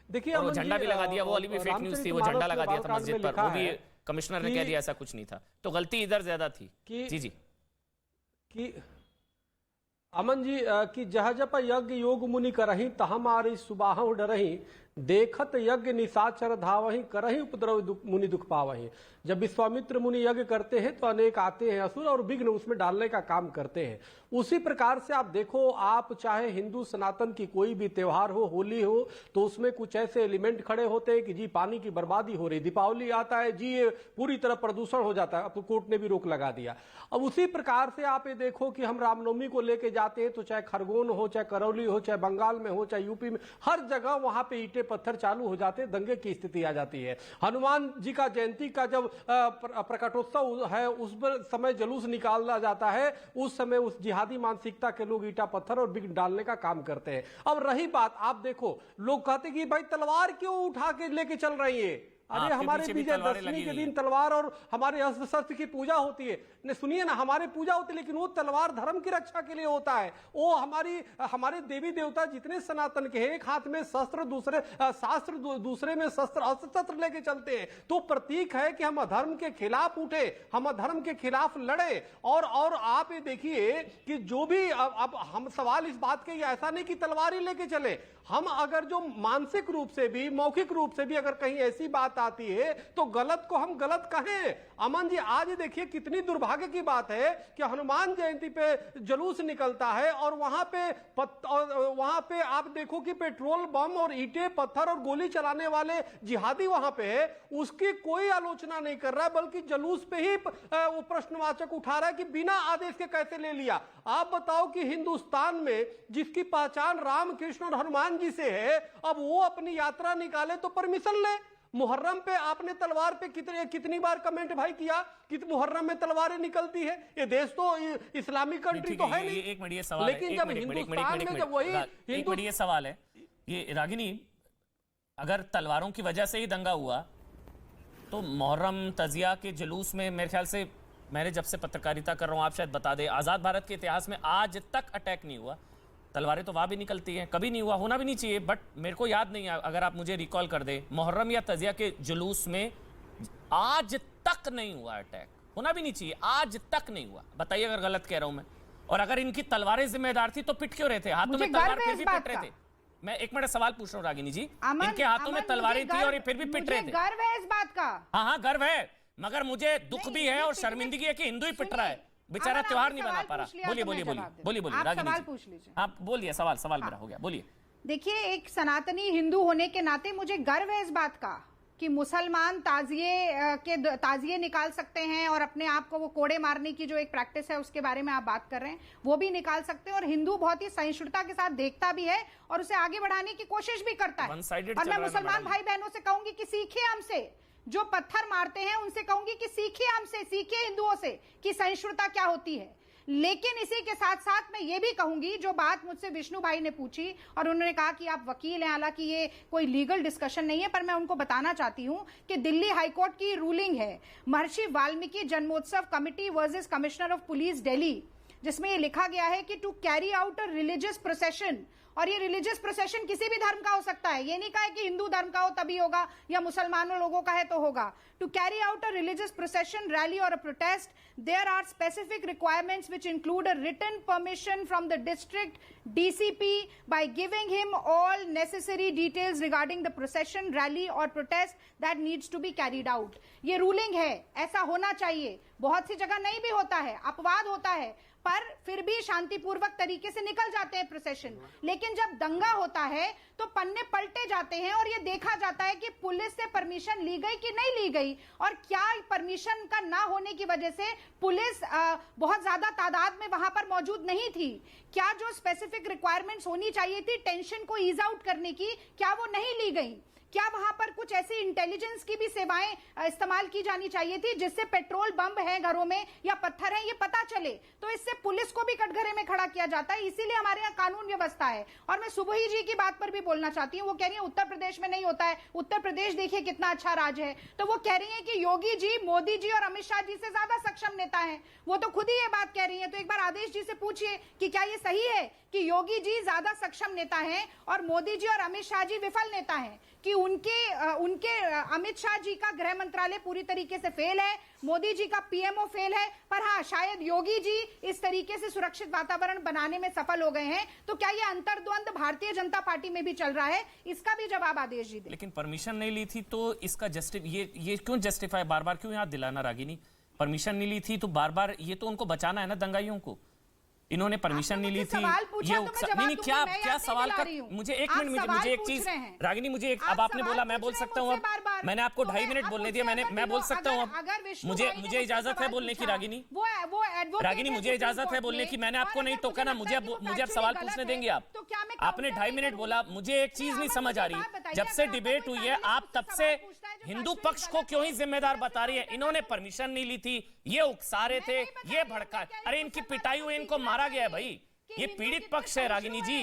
देखिए, वो झंडा भी लगा दिया, वो वाली भी फेक न्यूज थी, वो झंडा लगा दिया था मस्जिद पर, वो भी कमिश्नर ने कह दिया ऐसा कुछ नहीं था, तो गलती इधर ज्यादा थी। जी कि अमन जी की जह जप यज्ञ योग मुनि करही तह मारी सुबाहु डरही, देखत यज्ञ निशाचर धावही करही उपद्रव मुनि दुख पावही। जब विश्वामित्र मुनि यज्ञ करते हैं तो अनेक आते हैं असुर और विघ्न उसमें डालने का काम करते हैं। उसी प्रकार से आप देखो, आप चाहे हिंदू सनातन की कोई भी त्योहार हो, होली हो, तो उसमें कुछ ऐसे एलिमेंट खड़े होते हैं कि जी पानी की बर्बादी हो रही। दीपावली आता है जी, ये पूरी तरह प्रदूषण हो जाता है, अब तो कोर्ट ने भी रोक लगा दिया। अब उसी प्रकार से आप ये देखो कि हम रामनवमी को लेके जाते हैं तो चाहे खरगोन हो, चाहे करौली हो, चाहे बंगाल में हो, चाहे यूपी में, हर जगह वहां पे ईंटें पत्थर चालू हो जाते हैं, दंगे की स्थिति आ जाती है। हनुमान जी का जयंती का जब प्रकटोत्सव है, उस पर समय जुलूस निकाला जाता है, उस समय उस जिहादी मानसिकता के लोग ईंटा पत्थर और बिग डालने का काम करते हैं। अब रही बात, आप देखो लोग कहते कि भाई तलवार क्यों उठा के लेके चल रही है, अरे आपके हमारे पीछे भी विजयदशमी लगी के हुई दिन हैं। तलवार और हमारे अस्त्र शस्त्र की पूजा होती है। ने सुनिए ना, हमारे पूजा होती है, लेकिन वो तलवार धर्म की रक्षा के लिए होता है। वो हमारे देवी देवता जितने सनातन के हैं, एक हाथ में शस्त्र, दूसरे शास्त्र, दूसरे में शस्त्र, अस्त्र शस्त्र लेके चलते हैं। तो प्रतीक है कि हम अधर्म के खिलाफ उठे, हम अधर्म के खिलाफ लड़े। और आप ये देखिए कि जो भी अब हम सवाल इस बात के, ऐसा नहीं कि तलवार ही लेके चले, हम अगर जो मानसिक रूप से भी, मौखिक रूप से भी अगर कहीं ऐसी बात आती है तो गलत को हम गलत कहें। अमन जी, आज देखिए कितनी दुर्भाग्य की बात है कि हनुमान जयंती पे जुलूस निकलता है और वहां पे आप देखो कि पेट्रोल बम और ईंटें, पत्थर और गोली चलाने वाले जिहादी वहां पे है, उसकी कोई आलोचना नहीं कर रहा, बल्कि जुलूस पे ही वो प्रश्नवाचक उठा रहा है कि बिना आदेश के कैसे ले लिया। आप बताओ कि हिंदुस्तान में जिसकी पहचान राम, कृष्ण और हनुमान जी से है, अब वो अपनी यात्रा निकाले तो परमिशन ले। मुहर्रम पे आपने तलवार पे कितनी बार कमेंट भाई किया कि मुहर्रम में तलवारें निकलती है। ये देश तो इस्लामिक कंट्री तो है नहीं। एक मिनट, ये सवाल लेकिन जब हिंदुस्तान में जब वही एक मिनट, ये सवाल है, ये रागिनी, अगर तलवारों की वजह से ही दंगा हुआ तो मुहर्रम तजिया के जुलूस में मेरे ख्याल से, मैंने जब से पत्रकारिता कर रहा हूं, आप शायद बता दें, आजाद भारत के इतिहास में आज तक अटैक नहीं हुआ। तलवारें तो वहां भी निकलती हैं, कभी नहीं हुआ, होना भी नहीं चाहिए, बट मेरे को याद नहीं है, अगर आप मुझे रिकॉल कर दे, मुहर्रम या तजिया के जुलूस में आज तक नहीं हुआ अटैक, होना भी नहीं चाहिए, आज तक नहीं हुआ। बताइए अगर गलत कह रहा हूं मैं। और अगर इनकी तलवारें जिम्मेदार थी तो पिट क्यों रहे थे? हाथों में तलवार फिर भी पिट रहे थे। मैं एक मिनट सवाल पूछ रहा हूँ रागिनी जी, इनके हाथों में तलवारें थी और ये फिर भी पिट रहे थे। गर्व है इस बात का। हाँ, गर्व है, मगर मुझे दुख भी है और शर्मिंदगी है कि हिंदू ही पिट रहा है, बेचारा त्योहार नहीं बना पा रहा। बोलिए रागिनी जी, आप बोलिए, सवाल मेरा हो गया, बोलिए। देखिए, एक सनातनी हिंदू होने के नाते मुझे गर्व है इस बात का कि मुसलमान ताजिए निकाल सकते हैं और अपने आप को, वो कोड़े मारने की जो एक प्रैक्टिस है उसके बारे में आप बात कर रहे हैं, वो भी निकाल सकते हैं। और हिंदू बहुत ही सहिष्णुता के साथ देखता भी है और उसे आगे बढ़ाने की कोशिश भी करता है। और मैं मुसलमान भाई बहनों से कहूंगी कि सीखिए हमसे, जो पत्थर मारते हैं उनसे कहूंगी कि सीखिए हमसे, सीखिए हिंदुओं से कि सहिष्णुता क्या होती है। लेकिन इसी के साथ साथ मैं ये भी कहूंगी, जो बात मुझसे विष्णु भाई ने पूछी और उन्होंने कहा कि आप वकील हैं, हालांकि ये कोई लीगल डिस्कशन नहीं है, पर मैं उनको बताना चाहती हूं कि दिल्ली हाईकोर्ट की रूलिंग है Maharshi Valmiki Janmotsav committee versus commissioner of police Delhi, जिसमें ये लिखा गया है कि to carry out a religious procession, और ये रिलीजियस प्रोसेशन किसी भी धर्म का हो सकता है, ये नहीं कहा है कि हिंदू धर्म का हो तभी होगा या मुसलमानों लोगों का है तो होगा। To carry out a religious procession, rally और a protest, there are specific requirements which include a written permission from the district DCP by giving him all necessary details regarding the procession, rally और protest that needs to be carried out. ये ruling है, ऐसा होना चाहिए। बहुत सी जगह नहीं भी होता है, अपवाद होता है, पर फिर भी शांतिपूर्वक तरीके से निकल जाते हैं प्रोसेशन। लेकिन जब दंगा होता है तो पन्ने पलटे जाते हैं और ये देखा जाता है कि पुलिस से परमिशन ली गई कि नहीं ली गई, और क्या परमिशन का ना होने की वजह से पुलिस बहुत ज्यादा तादाद में वहां पर मौजूद नहीं थी। क्या जो स्पेसिफिक रिक्वायरमेंट्स होनी चाहिए थी टेंशन को ईज आउट करने की, क्या वो नहीं ली गई? क्या वहां पर कुछ ऐसी इंटेलिजेंस की भी सेवाएं इस्तेमाल की जानी चाहिए थी जिससे पेट्रोल बम है घरों में या पत्थर है ये पता चले? तो इससे पुलिस को भी कटघरे में खड़ा किया जाता है, इसीलिए हमारे यहाँ कानून व्यवस्था है। और मैं सुबही जी की बात पर भी बोलना चाहती हूँ, वो कह रही है उत्तर प्रदेश में नहीं होता है, उत्तर प्रदेश देखिए कितना अच्छा राज्य है। तो वो कह रही है कि योगी जी, मोदी जी और अमित शाह जी से ज्यादा सक्षम नेता है, वो तो खुद ही ये बात कह रही है। तो एक बार आदेश जी से पूछिए कि क्या ये सही है कि योगी जी ज्यादा सक्षम नेता हैं और मोदी जी और अमित शाह जी विफल नेता हैं, कि उनके अमित शाह जी का गृह मंत्रालय पूरी तरीके से फेल है, मोदी जी का पीएमओ फेल है, पर हाँ शायद योगी जी इस तरीके से सुरक्षित वातावरण बनाने में सफल हो गए हैं। तो क्या ये अंतर्द्वंद भारतीय जनता पार्टी में भी चल रहा है? इसका भी जवाब आदेश जी दे। लेकिन परमिशन नहीं ली थी तो इसका ये क्यों जस्टिफाई, बार बार क्यों याद दिलाना रागिनी? परमिशन नहीं ली थी तो बार बार, ये तो उनको बचाना है ना दंगाइयों को। इन्होंने परमिशन नहीं ली थी, ये नहीं क्या सवाल का, मुझे एक मिनट, मुझे एक चीज रागिनी, मुझे एक, अब आपने बोला मैं बोल सकता हूँ, अब मैंने आपको 2.5 मिनट बोलने दिया, मैं बोल सकता हूँ अब, मुझे इजाजत है बोलने की रागिनी, मुझे इजाजत है बोलने की, मैंने आपको नहीं टोका ना, मुझे अब सवाल पूछने देंगे आप? आपने 2.5 मिनट बोला, मुझे एक चीज नहीं समझ आ रही, जब से डिबेट हुई है आप तब से हिंदू पक्ष को क्यों ही जिम्मेदार बता रही है? इन्होंने परमिशन नहीं ली थी, ये उकसा रहे थे, ये भड़का, अरे इनकी पिटाई हुई, इनको मारा गया है भाई, ये पीड़ित पक्ष है रागिनी जी,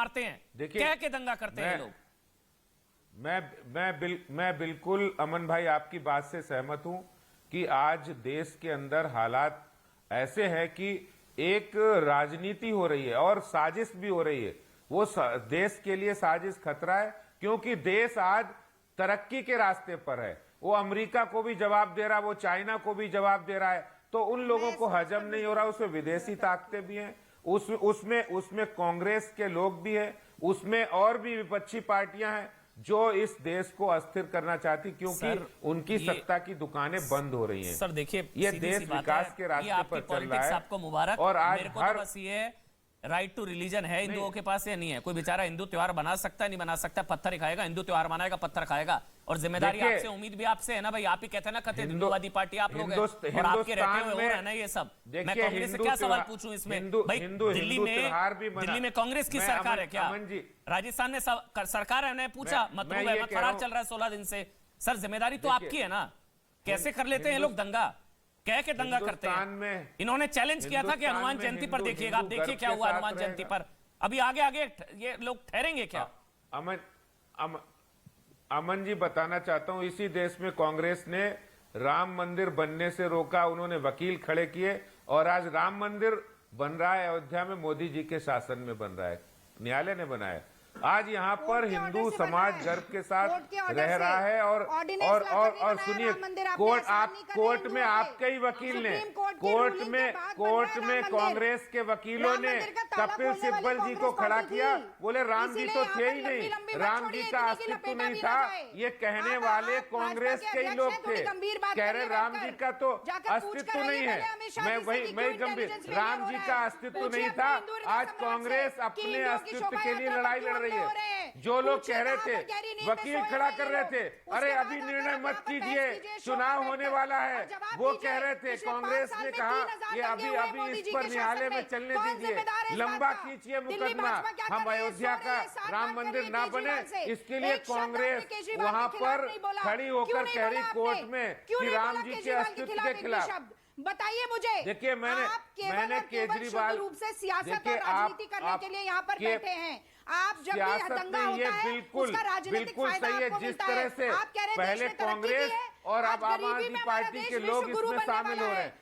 मारते हैं, देखिए, कह के दंगा करते हैं लोग। मैं बिल्कुल अमन भाई आपकी बात से सहमत हूं कि आज देश के अंदर हालात ऐसे हैं कि एक राजनीति हो रही है और साजिश भी हो रही है वो देश के लिए साजिश खतरा है, क्योंकि देश आज तरक्की के रास्ते पर है। वो अमेरिका को भी जवाब दे रहा है, वो चाइना को भी जवाब दे रहा है, तो उन लोगों को हजम नहीं हो रहा। उसमें विदेशी ताकतें भी हैं, उसमें कांग्रेस के लोग भी हैं, उसमें और भी विपक्षी पार्टियां हैं जो इस देश को अस्थिर करना चाहती, क्योंकि उनकी सत्ता की दुकानें बंद हो रही हैं। सर देखिए, ये देश विकास के रास्ते पर चल रहा है। आपको मुबारक। और आज मेरे को तो बस ये राइट टू रिलीजन है हिंदुओं के पास या नहीं है? कोई बेचारा हिंदू त्योहार बना सकता है, नहीं बना सकता, पत्थर ही खाएगा, हिंदू त्योहार मनाएगा, पत्थर खाएगा। और जिम्मेदारी आपसे, उम्मीद भी आपसे है ना भाई। आप ही कहते हैं ना, कहते हिंदुवादी पार्टी आप लोग हैं और आपके रहते हुए हो रहा है ना ये सब। मैं कांग्रेस से क्या सवाल पूछूं इसमें भाई? दिल्ली में कांग्रेस की सरकार है क्या? राजस्थान में सरकार है? पूछा मथुरा में फरार चल रहा है 16 दिन से। सर जिम्मेदारी तो आपकी है ना। कैसे कर लेते हैं लोग दंगा? कह के दंगा करते हैं। इन्होंने चैलेंज किया था कि हनुमान जयंती पर देखिएगा, आप देखिए क्या हुआ हनुमान जयंती पर। अभी आगे आगे ये लोग ठहरेंगे क्या? अमन जी बताना चाहता हूं, इसी देश में कांग्रेस ने राम मंदिर बनने से रोका, उन्होंने वकील खड़े किए, और आज राम मंदिर बन रहा है अयोध्या में, मोदी जी के शासन में बन रहा है, न्यायालय ने बनाया। आज यहाँ पर हिंदू समाज गर्व के साथ रह रहा है। और सुनिए, कोर्ट में आपके ही वकील ने, कोर्ट में कांग्रेस के वकीलों ने कपिल सिब्बल जी को खड़ा किया, बोले राम जी तो थे ही नहीं, राम जी का अस्तित्व नहीं था। ये कहने वाले कांग्रेस के ही लोग थे, कह रहे राम जी का तो अस्तित्व नहीं है। मैं गंभीर, राम जी का अस्तित्व नहीं था। आज कांग्रेस अपने अस्तित्व के लिए लड़ाई लड़ रही है। जो लोग कह रहे थे, वकील खड़ा कर रहे थे, अरे अभी निर्णय मत कीजिए, चुनाव होने वाला है, वो कह रहे थे। कांग्रेस ने कहा ये अभी इस पर न्यायालय में चलने दीजिए, लंबा खींचिए मुकदमा, हम अयोध्या का राम मंदिर ना बने, इसके लिए कांग्रेस वहां पर खड़ी होकर कह रही कोर्ट में कि राम जी के अस्तित्व के खिलाफ। बताइए मुझे। देखिए, मैंने केजरीवाल रूप से सियासत और राजनीति करने के लिए यहाँ पर बैठे हैं। आप जब भी दंगा होता है, उसका राजनीतिक फायदा आपको मिलता है। जिस तरह से पहले कांग्रेस और अब आम आदमी पार्टी के लोग इसमें शामिल हो रहे हैं,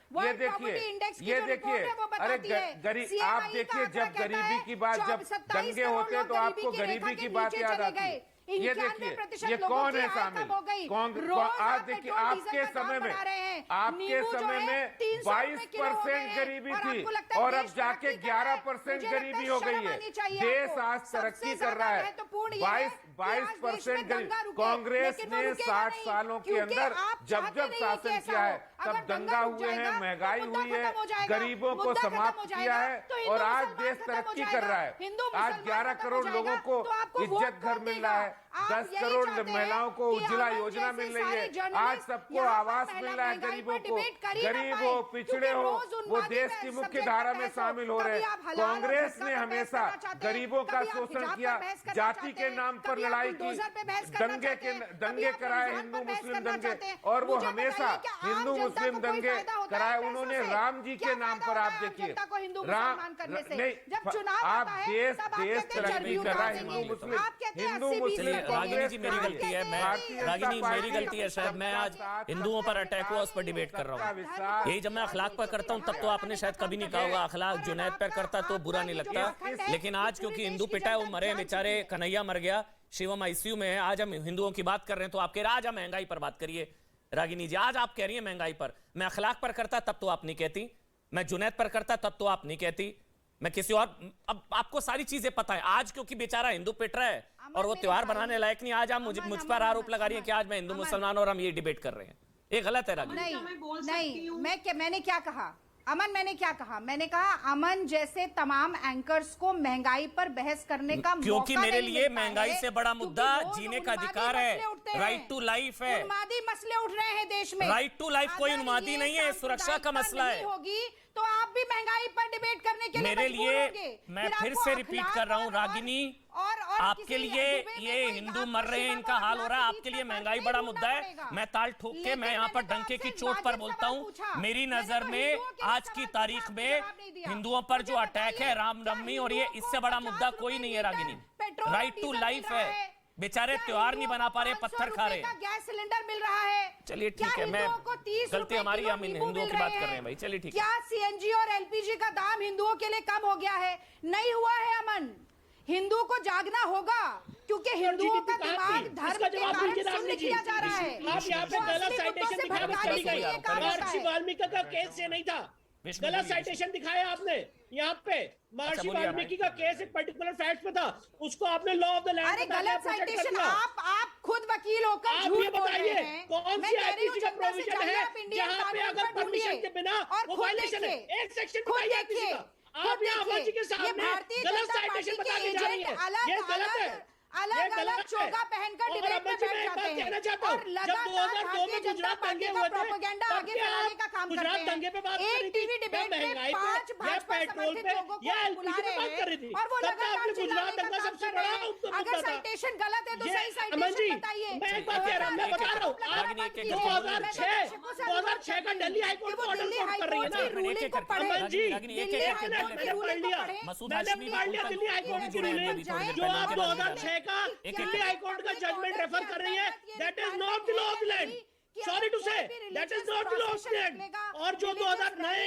ये देखिए, अरे गरीब, आप देखिए, जब गरीबी की बात, जब दंगे होते हैं तो आपको गरीबी की बात याद आती है। ये देखिए, ये कौन है शामिल? आज देखिए, आपके समय में 22% गरीबी थी और अब जाके 11% गरीबी हो गई है। देश आज तरक्की कर रहा है। 22% गरीबी। कांग्रेस ने 60 सालों के अंदर जब शासन किया है तब दंगा हुए हैं, महंगाई हुई है, गरीबों को समाप्त किया है, और आज देश तरक्की कर रहा है। आज 11 करोड़ लोगों को इज्जत घर मिल रहा है, 10 करोड़ महिलाओं को उज्ज्वला योजना मिल रही है, आज सबको आवास मिल रहा है, गरीबों को, गरीब हो, पिछड़े हो, वो देश की मुख्य धारा में शामिल हो रहे हैं। कांग्रेस ने हमेशा गरीबों का शोषण किया, जाति के नाम पर लड़ाई की, दंगे कराए, हिंदू मुस्लिम दंगे, और वो हमेशा हिंदू मुस्लिम दंगे कराए उन्होंने राम जी के नाम पर। आप देखिए, राम नहीं, आप देश तरक्की कर रहा है, हिंदू मुस्लिम। रागिनी जी, मेरी गलती है, मेरी गलती है शायद। मैं आज हिंदुओं पर अटैक हुआ उस पर डिबेट कर रहा हूँ। यही जब मैं अखलाक पर करता हूँ तब तो आपने शायद कभी नहीं कहा होगा अखलाक जुनैद पर करता तो बुरा नहीं लगता, लेकिन आज क्योंकि हिंदू पिटा है, वो मरे बेचारे, कन्हैया मर गया, शिवम आईसीयू में है, आज हम हिंदुओं की बात कर रहे हैं तो आपके आज हम महंगाई पर बात करिए। रागिनी जी, आज आप कह रही है महंगाई पर, मैं अखलाक पर करता तब तो आप नहीं कहती, मैं जुनैद पर करता तब तो आप नहीं कहती, मैं किसी और, अब आपको सारी चीजें पता है। आज क्योंकि बेचारा हिंदू पिट रहा है और वो त्योहार बनाने लायक नहीं, आज आप मुझ पर आरोप लगा रही है कि आज मैं हिंदू मुसलमान और हम ये डिबेट कर रहे हैं। ये गलत है रागिनी। नहीं, मैंने क्या कहा अमन, मैंने क्या कहा? मैंने कहा अमन जैसे तमाम एंकर्स को महंगाई पर बहस करने का मौका, क्योंकि मेरे लिए महंगाई से बड़ा मुद्दा जीने का अधिकार है, राइट टू लाइफ है। उन्मादी मसले उठ रहे हैं देश में। राइट टू लाइफ कोई उन्मादी नहीं है, सुरक्षा का मसला है। होगी तो आप भी महंगाई पर डिबेट करने के लिए मेरे लिए, मैं फिर से रिपीट कर रहा हूँ रागिनी, आपके लिए ये हिंदू मर रहे हैं, इनका हाल हो रहा है, आपके लिए महंगाई बड़ा मुद्दा है। मैं ताल ठोक के, मैं यहाँ पर डंके की चोट पर बोलता हूँ, मेरी नजर में आज की तारीख में हिंदुओं पर जो अटैक है रामनवमी, और ये इससे बड़ा मुद्दा कोई नहीं है रागिनी। राइट टू लाइफ है, बेचारे त्योहार नहीं बना पा रहे, पत्थर खा रहे हैं, गैस सिलेंडर मिल रहा है। चलिए ठीक है, मैं गलती हमारी, हम हिंदुओं की बात कर रहे हैं भाई, चलिए ठीक है। क्या सीएनजी और एलपीजी का दाम हिंदुओं के लिए कम हो गया है? नहीं हुआ है अमन। हिंदुओं को जागना होगा, क्योंकि हिंदुओं का दिमाग धर्म के कारण शून्य किया जा रहा है। आप यहाँ पे गलत साइटेशन दिखा के चली गई। महर्षि वाल्मीकि का केस ये नहीं था, गलत साइटेशन दिखाया आपने यहाँ पे। महर्षि वाल्मीकि का केस एक पर्टिकुलर फैक्ट पे था, उसको आपने लॉ ऑफ द लैंड। अरे गलत साइटेशन, आप खुद वकील होकर झूठ बोल रहे हैं। कौन सी आईपीसी का प्रोविजन है जहाँ पे अगर परमिशन के बिना वो वायलेशन है? एक सेक्शन बताइए आईपीसी का। आप यहाँ आवाजी के सामने गलत साइटेशन बता के जा रही है, ये गलत है। अलग अलग चोगा पहनकर डिबेट में बैठ जाते हैं और लगातार भारतीय जनता पार्टी का प्रोपेगेंडा आगे फैलाने का काम करते हैं। एक टीवी डिबेट में 5 भाजपा समर्थित लोगों को बुला रहे हैं और वो लगातार चिल्लाने का काम कर रहे हैं। अगर साइटेशन गलत है तो सही साइटेशन बताइए। मैं एक बात कह रहा हूं, मैं बता रहा हूं, 2006 का दिल्ली हाईकोर्ट को ऑर्डर कोट कर रही है ना। रूलिंग को पढ़े, दिल्ली हाईकोर्ट की रूलिंग को पढ़े, मैंने पढ़ लिया दिल्ली हाईकोर्ट की रूलिंग जो आप 2006 का दिल्ली हाईकोर्ट का जजमेंट रेफर कर रही है। That is not the law of land, sorry to say, that is not the law of land. और जो 2000 नहीं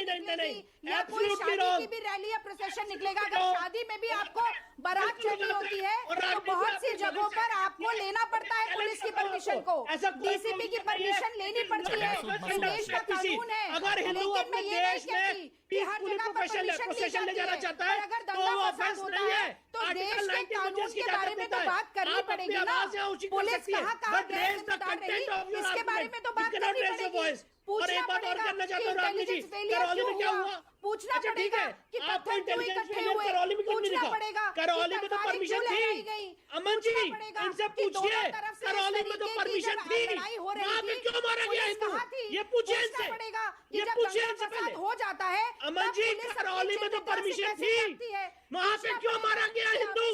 एब्सोल्युटली रॉन्ग। भी रैली या प्रोसेशन निकलेगा, अगर शादी में भी आपको बारात चढ़नी होती है तो बहुत सी जगहों पर आपको लेना पड़ता है पुलिस की परमिशन को, डीसीपी की परमिशन लेनी पड़ती है। देश का कानून है। अगर हिंदू अपने देश में पीसफुली प्रोसेशन ले जाना चाहता है तो वो ऑफेंस नहीं है। तो देश के कानून के बारे में तो बात करनी पड़ेगी ना। पुलिस कहाँ इसके बारे में तो बात करनी पड़ेगी। और एक बात और करना चाहता हूँ रानी जी, करौली में क्या हुआ? पूछना अच्छा ठीक है, आपको इंटेलिजेंस फेलियर करौली में क्यों नहीं दिखा? करौली में तो परमिशन थी। अमन जी इनसे पूछिए, करौली में तो परमिशन थी, वहाँ पे क्यों मारा गया हिंदू? ये पूछिए इनसे, ये पूछिए इनसे पहले। हो जाता है अमन जी, करौली में तो परमिशन थी, वहाँ पे क्यों मारा गया हिंदू?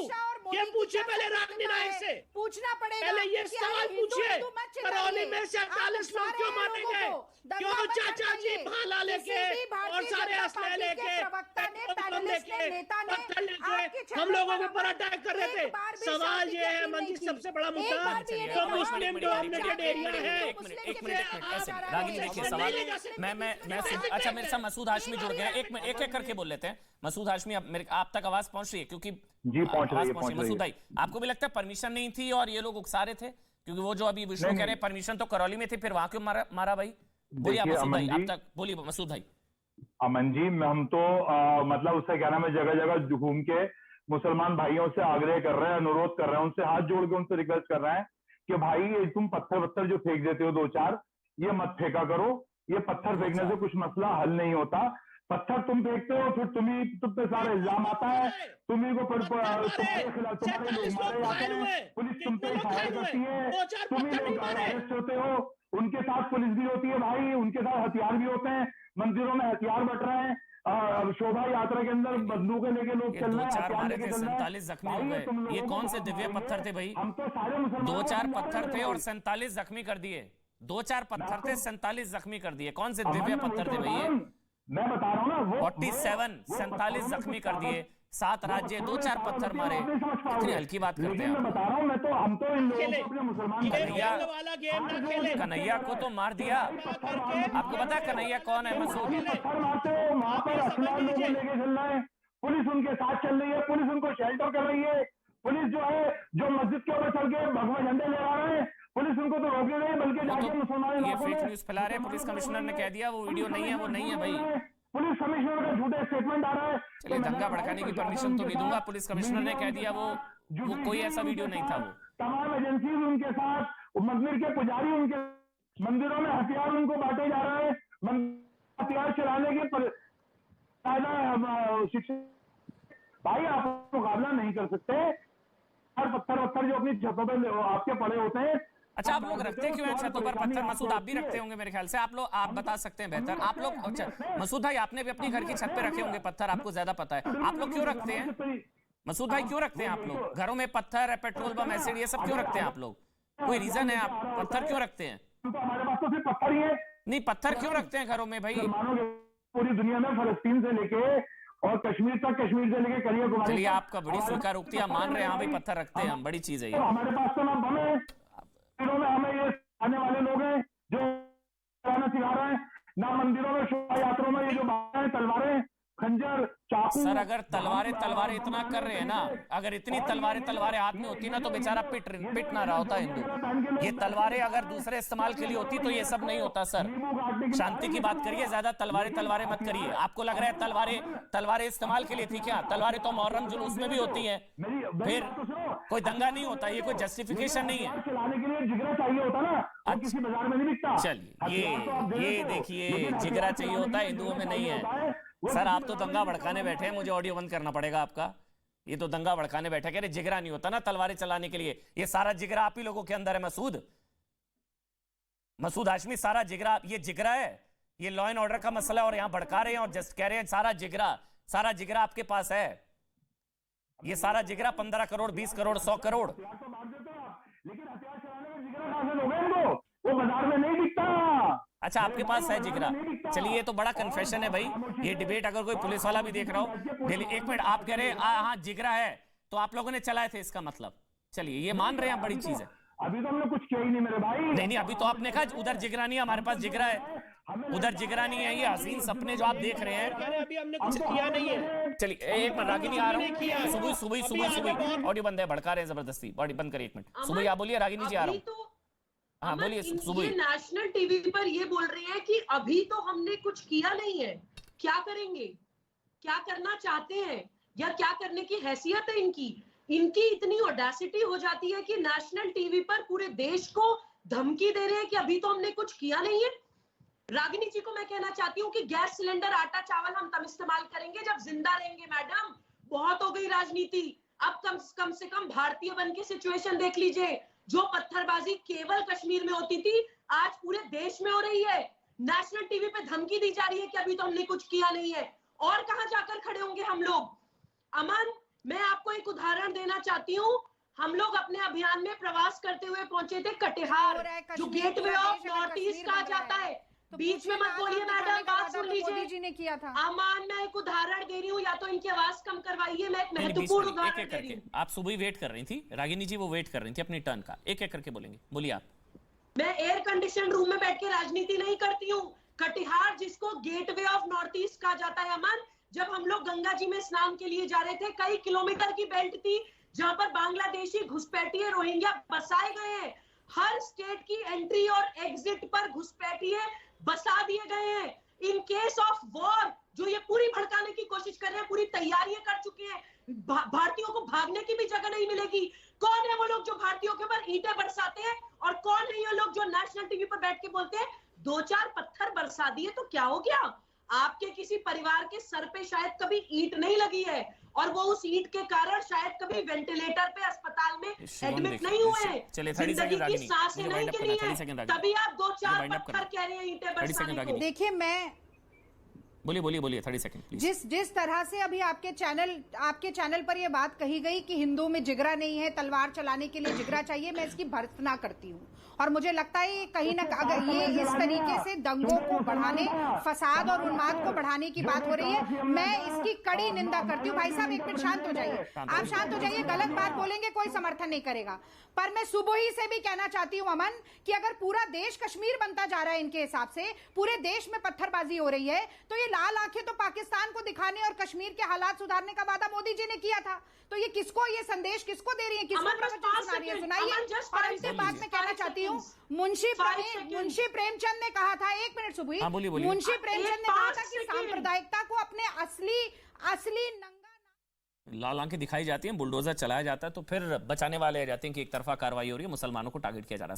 ये पूछिए पहले रागनी नायक से, पूछना पड़ेगा। पहले ये सवाल पूछिए, करौली में 47 लोग क्यों मारे गए? क्यों चाचा जी भाला लेके और सारे असले लेके पत्थर लेके हम लोगों के ऊपर अटैक कर रहे थे? सवाल ये है मन जी, सबसे बड़ा मुद्दा तो मुस्लिम डोमिनेटेड एरिया है। एक मिनट ऐसे रागिनी देखिए सवाल मैं अच्छा मेरे साथ मसूद हाशमी जुड़ गए। एक एक करके बोल लेते हैं। मसूद हाशमी आप तक आवाज पहुंच रही है? क्योंकि जी पहुंच रही है। मसूद भाई आपको भी लगता है परमिशन नहीं थी और ये लोग उकसा रहे थे? क्योंकि वो जो अभी विष्णु कह रहे हैं परमिशन तो करौली में थी, फिर वहां क्यों मारा भाई? बोलिए मसूद भाई, आप तक बोलिए मसूद भाई। अमन जी हम तो मतलब उससे क्या नाम है, जगह जगह घूम के मुसलमान भाइयों से आग्रह कर रहे हैं, अनुरोध कर रहे हैं, उनसे हाथ जोड़ के उनसे रिक्वेस्ट कर रहे हैं कि भाई तुम पत्थर जो फेंक देते हो 2-4 ये मत फेंका करो। ये पत्थर फेंकने से कुछ मसला हल नहीं होता। पत्थर तुम फेंकते हो, फिर तुम पे सारा इल्जाम आता है, तुम्ही को तुम्हारे खिलाफ तुम्हारे लोग मारे जाते हैं, पुलिस तुम पे फायर करती है, तुम्ही लोग अरेस्ट होते हो, उनके साथ पुलिस भी होती है भाई, उनके साथ हथियार भी होते हैं, मंदिरों में हथियार बट रहे हैं, शोभा यात्रा के अंदर बंदूकें लेके लोग चल रहे हैं, हथियार लेके चल रहे हैं। 47 जख्मी हो गए। ये कौन से दिव्य पत्थर थे भाई? हम तो सारे मुसलमान 2-4 पत्थर थे और 47 जख्मी कर दिए। 2-4 पत्थर थे, 47 जख्मी कर दिए। कौन से दिव्य पत्थर थे भैया? मैं बता रहा हूँ ना, वो 47 जख्मी कर दिए, 7 राज्य, 2-4 पत्थर मारे। इतनी हल्की बात करते हैं। मैं बता रहा हूँ, मैं तो हम तो इन लोगों को अपने मुसलमान कन्हैया को तो मार दिया। आपको पता है कन्हैया कौन है? मसूद पत्थर मारते हो, वहां पर असला लोगों लेके चल रहे हैं, पुलिस उनके साथ चल रही है, पुलिस उनको शेल्टर कर रही है, पुलिस जो है जो मस्जिद के ऊपर चल के भगवा झंडे ले आ रहे हैं, पुलिस उनको तो रोक नहीं है, बल्कि जाके मुसलमान ये फेक न्यूज फैला रहे हैं। पुलिस कमिश्नर ने कह दिया वो वीडियो नहीं है, वो नहीं है भाई। पुलिस कमिश्नर का झूठे स्टेटमेंट आ रहा है। चलिए दंगा भड़काने की परमिशन तो नहीं दूंगा, पुलिस कमिश्नर ने कह दिया वो कोई ऐसा वीडियो नहीं था। वो तमाम एजेंसी उनके साथ, मंदिर के पुजारी उनके मंदिरों में हथियार उनको बांटे जा रहे हैं, हथियार चलाने के शिक्षा भाई आप मुकाबला नहीं कर सकते। हर पत्थर जो अपनी छतों पे आपके पड़े होते हैं। अच्छा आप लोग रखते क्यों हैं छतों पर पत्थर? मसूद आप भी रखते होंगे मेरे ख्याल से। आप बता सकते हैं बेहतर। आप लोग अच्छा मसूद भाई आपने भी अपनी घर की छत पे रखे होंगे पत्थर, आपको ज्यादा पता है। आप लोग क्यों रखते हैं मसूद भाई? क्यों रखते हैं आप लोग घरों में पत्थर, पेट्रोल बम, एसिड, ये सब क्यों रखते हैं आप लोग? कोई रीजन है? आप पत्थर क्यों रखते हैं? हमारे पास तो सिर्फ पत्थर ही है। नहीं पत्थर क्यों रखते हैं घरों में भाई? पूरी दुनिया में फलस्तीन से लेके और कश्मीर तक, कश्मीर से लेके कन्याकुमारी। चलिए आपका बड़ी स्वीकारोक्ति, आप मान रहे हैं हाँ भाई पत्थर रखते हैं हम, बड़ी चीज है ये। हमारे पास तो ना बम है, में हमें ये आने वाले लोग हैं जो सिखा रहे हैं, ना मंदिरों में शोभा यात्रों में ये जो बातें, तलवारें, खंजर, सर अगर तलवारें इतना कर रहे हैं ना, अगर इतनी तलवारें हाथ में होती ना तो बेचारा पिट ना रहा होता हिंदू। ये तलवारें अगर दूसरे इस्तेमाल के लिए होती तो ये सब नहीं होता सर। शांति की बात करिए, ज्यादा तलवारें मत करिए। आपको लग रहा है तलवारें इस्तेमाल के लिए थी क्या? तलवारें तो मुहर्रम जुलूस में भी होती है, फिर कोई दंगा नहीं होता, ये कोई जस्टिफिकेशन नहीं है। चलाने के लिए जिगरा चाहिए होता ना, वो किसी बाजार में नहीं बिकता। चलिए ये देखिए, जिगरा चाहिए होता है, हिंदुओं में नहीं है। सर आप तो दंगा भड़काने बैठे हैं, मुझे ऑडियो बंद करना पड़ेगा आपका। ये तो दंगा भड़काने बैठे, कह रहे जिगरा नहीं होता ना तलवारें चलाने के लिए। ये सारा जिगरा आप ही लोगों के अंदर है। मसूद हाशमी, सारा जिगरा ये जिगरा है, ये लॉ एंड ऑर्डर का मसला है और यहाँ भड़का रहे हैं और जस्ट कह रहे हैं सारा जिगरा आपके पास है। ये सारा जिगरा 15 करोड़ 20 करोड़ 100 करोड़। लेकिन हथियार चलाने में जिगरा कहां से लोगे इनको? वो बाजार में नहीं बिकता। अच्छा आपके पास है जिगरा? चलिए ये तो बड़ा कन्फेशन है भाई। ये डिबेट अगर कोई पुलिस वाला भी देख रहा हो, एक मिनट, आप कह रहे हैं हाँ जिगरा है तो आप लोगों ने चलाए थे, इसका मतलब चलिए ये मान रहे हैं, बड़ी चीज है। अभी तो हमने कुछ किया ही नहीं मेरे भाई। नहीं अभी तो आपने कहा उधर जिगरा नहीं है, हमारे पास जिगरा है। उधर जिगरा नहीं है, ये हसीन सपने जो आप देख रहे हैं। अभी हमने कुछ किया नहीं है। चलिए एक मिनट, रागिनी आ रहा हूँ। सुबह ऑडियो बंद है, भड़का रहे हैं जबरदस्ती। ऑडियो बंद करिए एक मिनट। सुबह आप बोलिए, रागिनी जी आ रहा हूँ। हाँ बोलिए सुबह। नेशनल टीवी पर ये बोल रहे हैं कि अभी तो हमने कुछ किया नहीं है। क्या करेंगे? क्या करना चाहते हैं या क्या करने की हैसियत है इनकी इतनी ऑडेसिटी हो जाती है कि नेशनल टीवी पर पूरे देश को धमकी दे रहे हैं कि अभी तो हमने कुछ किया नहीं है। रागिनी जी को मैं कहना चाहती हूँ कि गैस सिलेंडर, आटा चावल हम तब इस्तेमाल करेंगे जब जिंदा रहेंगे। मैडम बहुत हो गई राजनीति, अब कम से कम भारतीय बन के सिचुएशन देख लीजिए। जो पत्थरबाजी केवल कश्मीर में होती थी आज पूरे देश में हो रही है। नेशनल टीवी पे धमकी दी जा रही है कि अभी तो हमने कुछ किया नहीं है। और कहां जाकर खड़े होंगे हम लोग? अमन, मैं आपको एक उदाहरण देना चाहती हूँ। हम लोग अपने अभियान में प्रवास करते हुए पहुंचे थे कटिहार, जो गेटवे ऑफ नॉर्थ ईस्ट कहा जाता है। बीच में मत बोलिए मैडम, बात सुन लीजिए। जी ने किया था। अमान, मैं एक उदाहरण दे रही हूँ, या तो इनकी आवाज कम करवाइए। मैं एक महत्वपूर्ण उदाहरण दे रही हूँ। आप सुबह ही वेट कर रही थी रागिनी जी, वो वेट कर रही थी अपनी टर्न का। एक एक करके बोलेंगे, बोलिए आप। मैं एयर कंडीशन रूम में बैठ के राजनीति नहीं करती हूँ। कटिहार, जिसको गेटवे ऑफ नॉर्थ ईस्ट कहा जाता है अमन, जब हम लोग गंगा जी में स्नान के लिए जा रहे थे, कई किलोमीटर की बेल्ट थी जहां पर बांग्लादेशी घुसपैठिए रोहिंग्या बसाए गए हैं। हर स्टेट की एंट्री और एग्जिट पर घुसपैठिए बसा दिए गए हैं। इन केस ऑफ वॉर जो ये पूरी भड़काने की कोशिश कर रहे हैं, पूरी तैयारियां कर चुके हैं। भारतीयों को भागने की भी जगह नहीं मिलेगी। कौन है वो लोग जो भारतीयों के ऊपर ईंटें बरसाते हैं, और कौन है ये लोग जो नेशनल टीवी पर बैठ के बोलते हैं 2-4 पत्थर बरसा दिए तो क्या हो गया? आपके किसी परिवार के सर पे शायद कभी ईंट नहीं लगी है और वो उस ईंट के कारण शायद कभी वेंटिलेटर पे अस्पताल में एडमिट नहीं हुए हैं, जिंदगी की सांसें नहीं गिरी हैं, तभी आप 2-4 पत्थर कह रहे हैं ईंटें बरसाने को। देखिए, मैं बोलिए 30 सेकंड। जिस तरह से अभी आपके चैनल पर यह बात कही गई कि हिंदुओं में जिगरा नहीं है, तलवार चलाने के लिए जिगरा चाहिए, मैं इसकी भर्त्सना करती हूँ। और मुझे लगता है कहीं ना अगर ये इस तरीके से दंगों को बढ़ाने, फसाद और उन्माद को बढ़ाने की बात हो रही है, मैं इसकी कड़ी निंदा करती हूँ। भाई साहब एक मिनट शांत हो जाइए, आप शांत हो जाइए। गलत बात बोलेंगे कोई समर्थन नहीं करेगा। पर मैं सुबह ही से भी कहना चाहती हूँ अमन, कि अगर पूरा देश कश्मीर बनता जा रहा है इनके हिसाब से, पूरे देश में पत्थरबाजी हो रही है, तो ये लाल आंखें तो पाकिस्तान को दिखाने और कश्मीर के हालात सुधारने का वादा मोदी जी ने किया था। तो ये किसको, ये संदेश किसको दे रही है, किसको प्रवचन सुना रही है? सुनाइए। और अंतिम बात में कहना चाहती हूँ, मुंशी प्रेमचंद ने कहा था, एक मिनट सुबह, मुंशी प्रेमचंद ने कहा था कि सांप्रदायिकता को अपने असली नंगा लाल आंखें दिखाई जाती हैं, बुलडोजर चलाया जाता है, तो फिर बचाने वाले आ जाते हैं कि एक तरफा कार्रवाई हो रही है, मुसलमानों को टारगेट किया जा रहा है।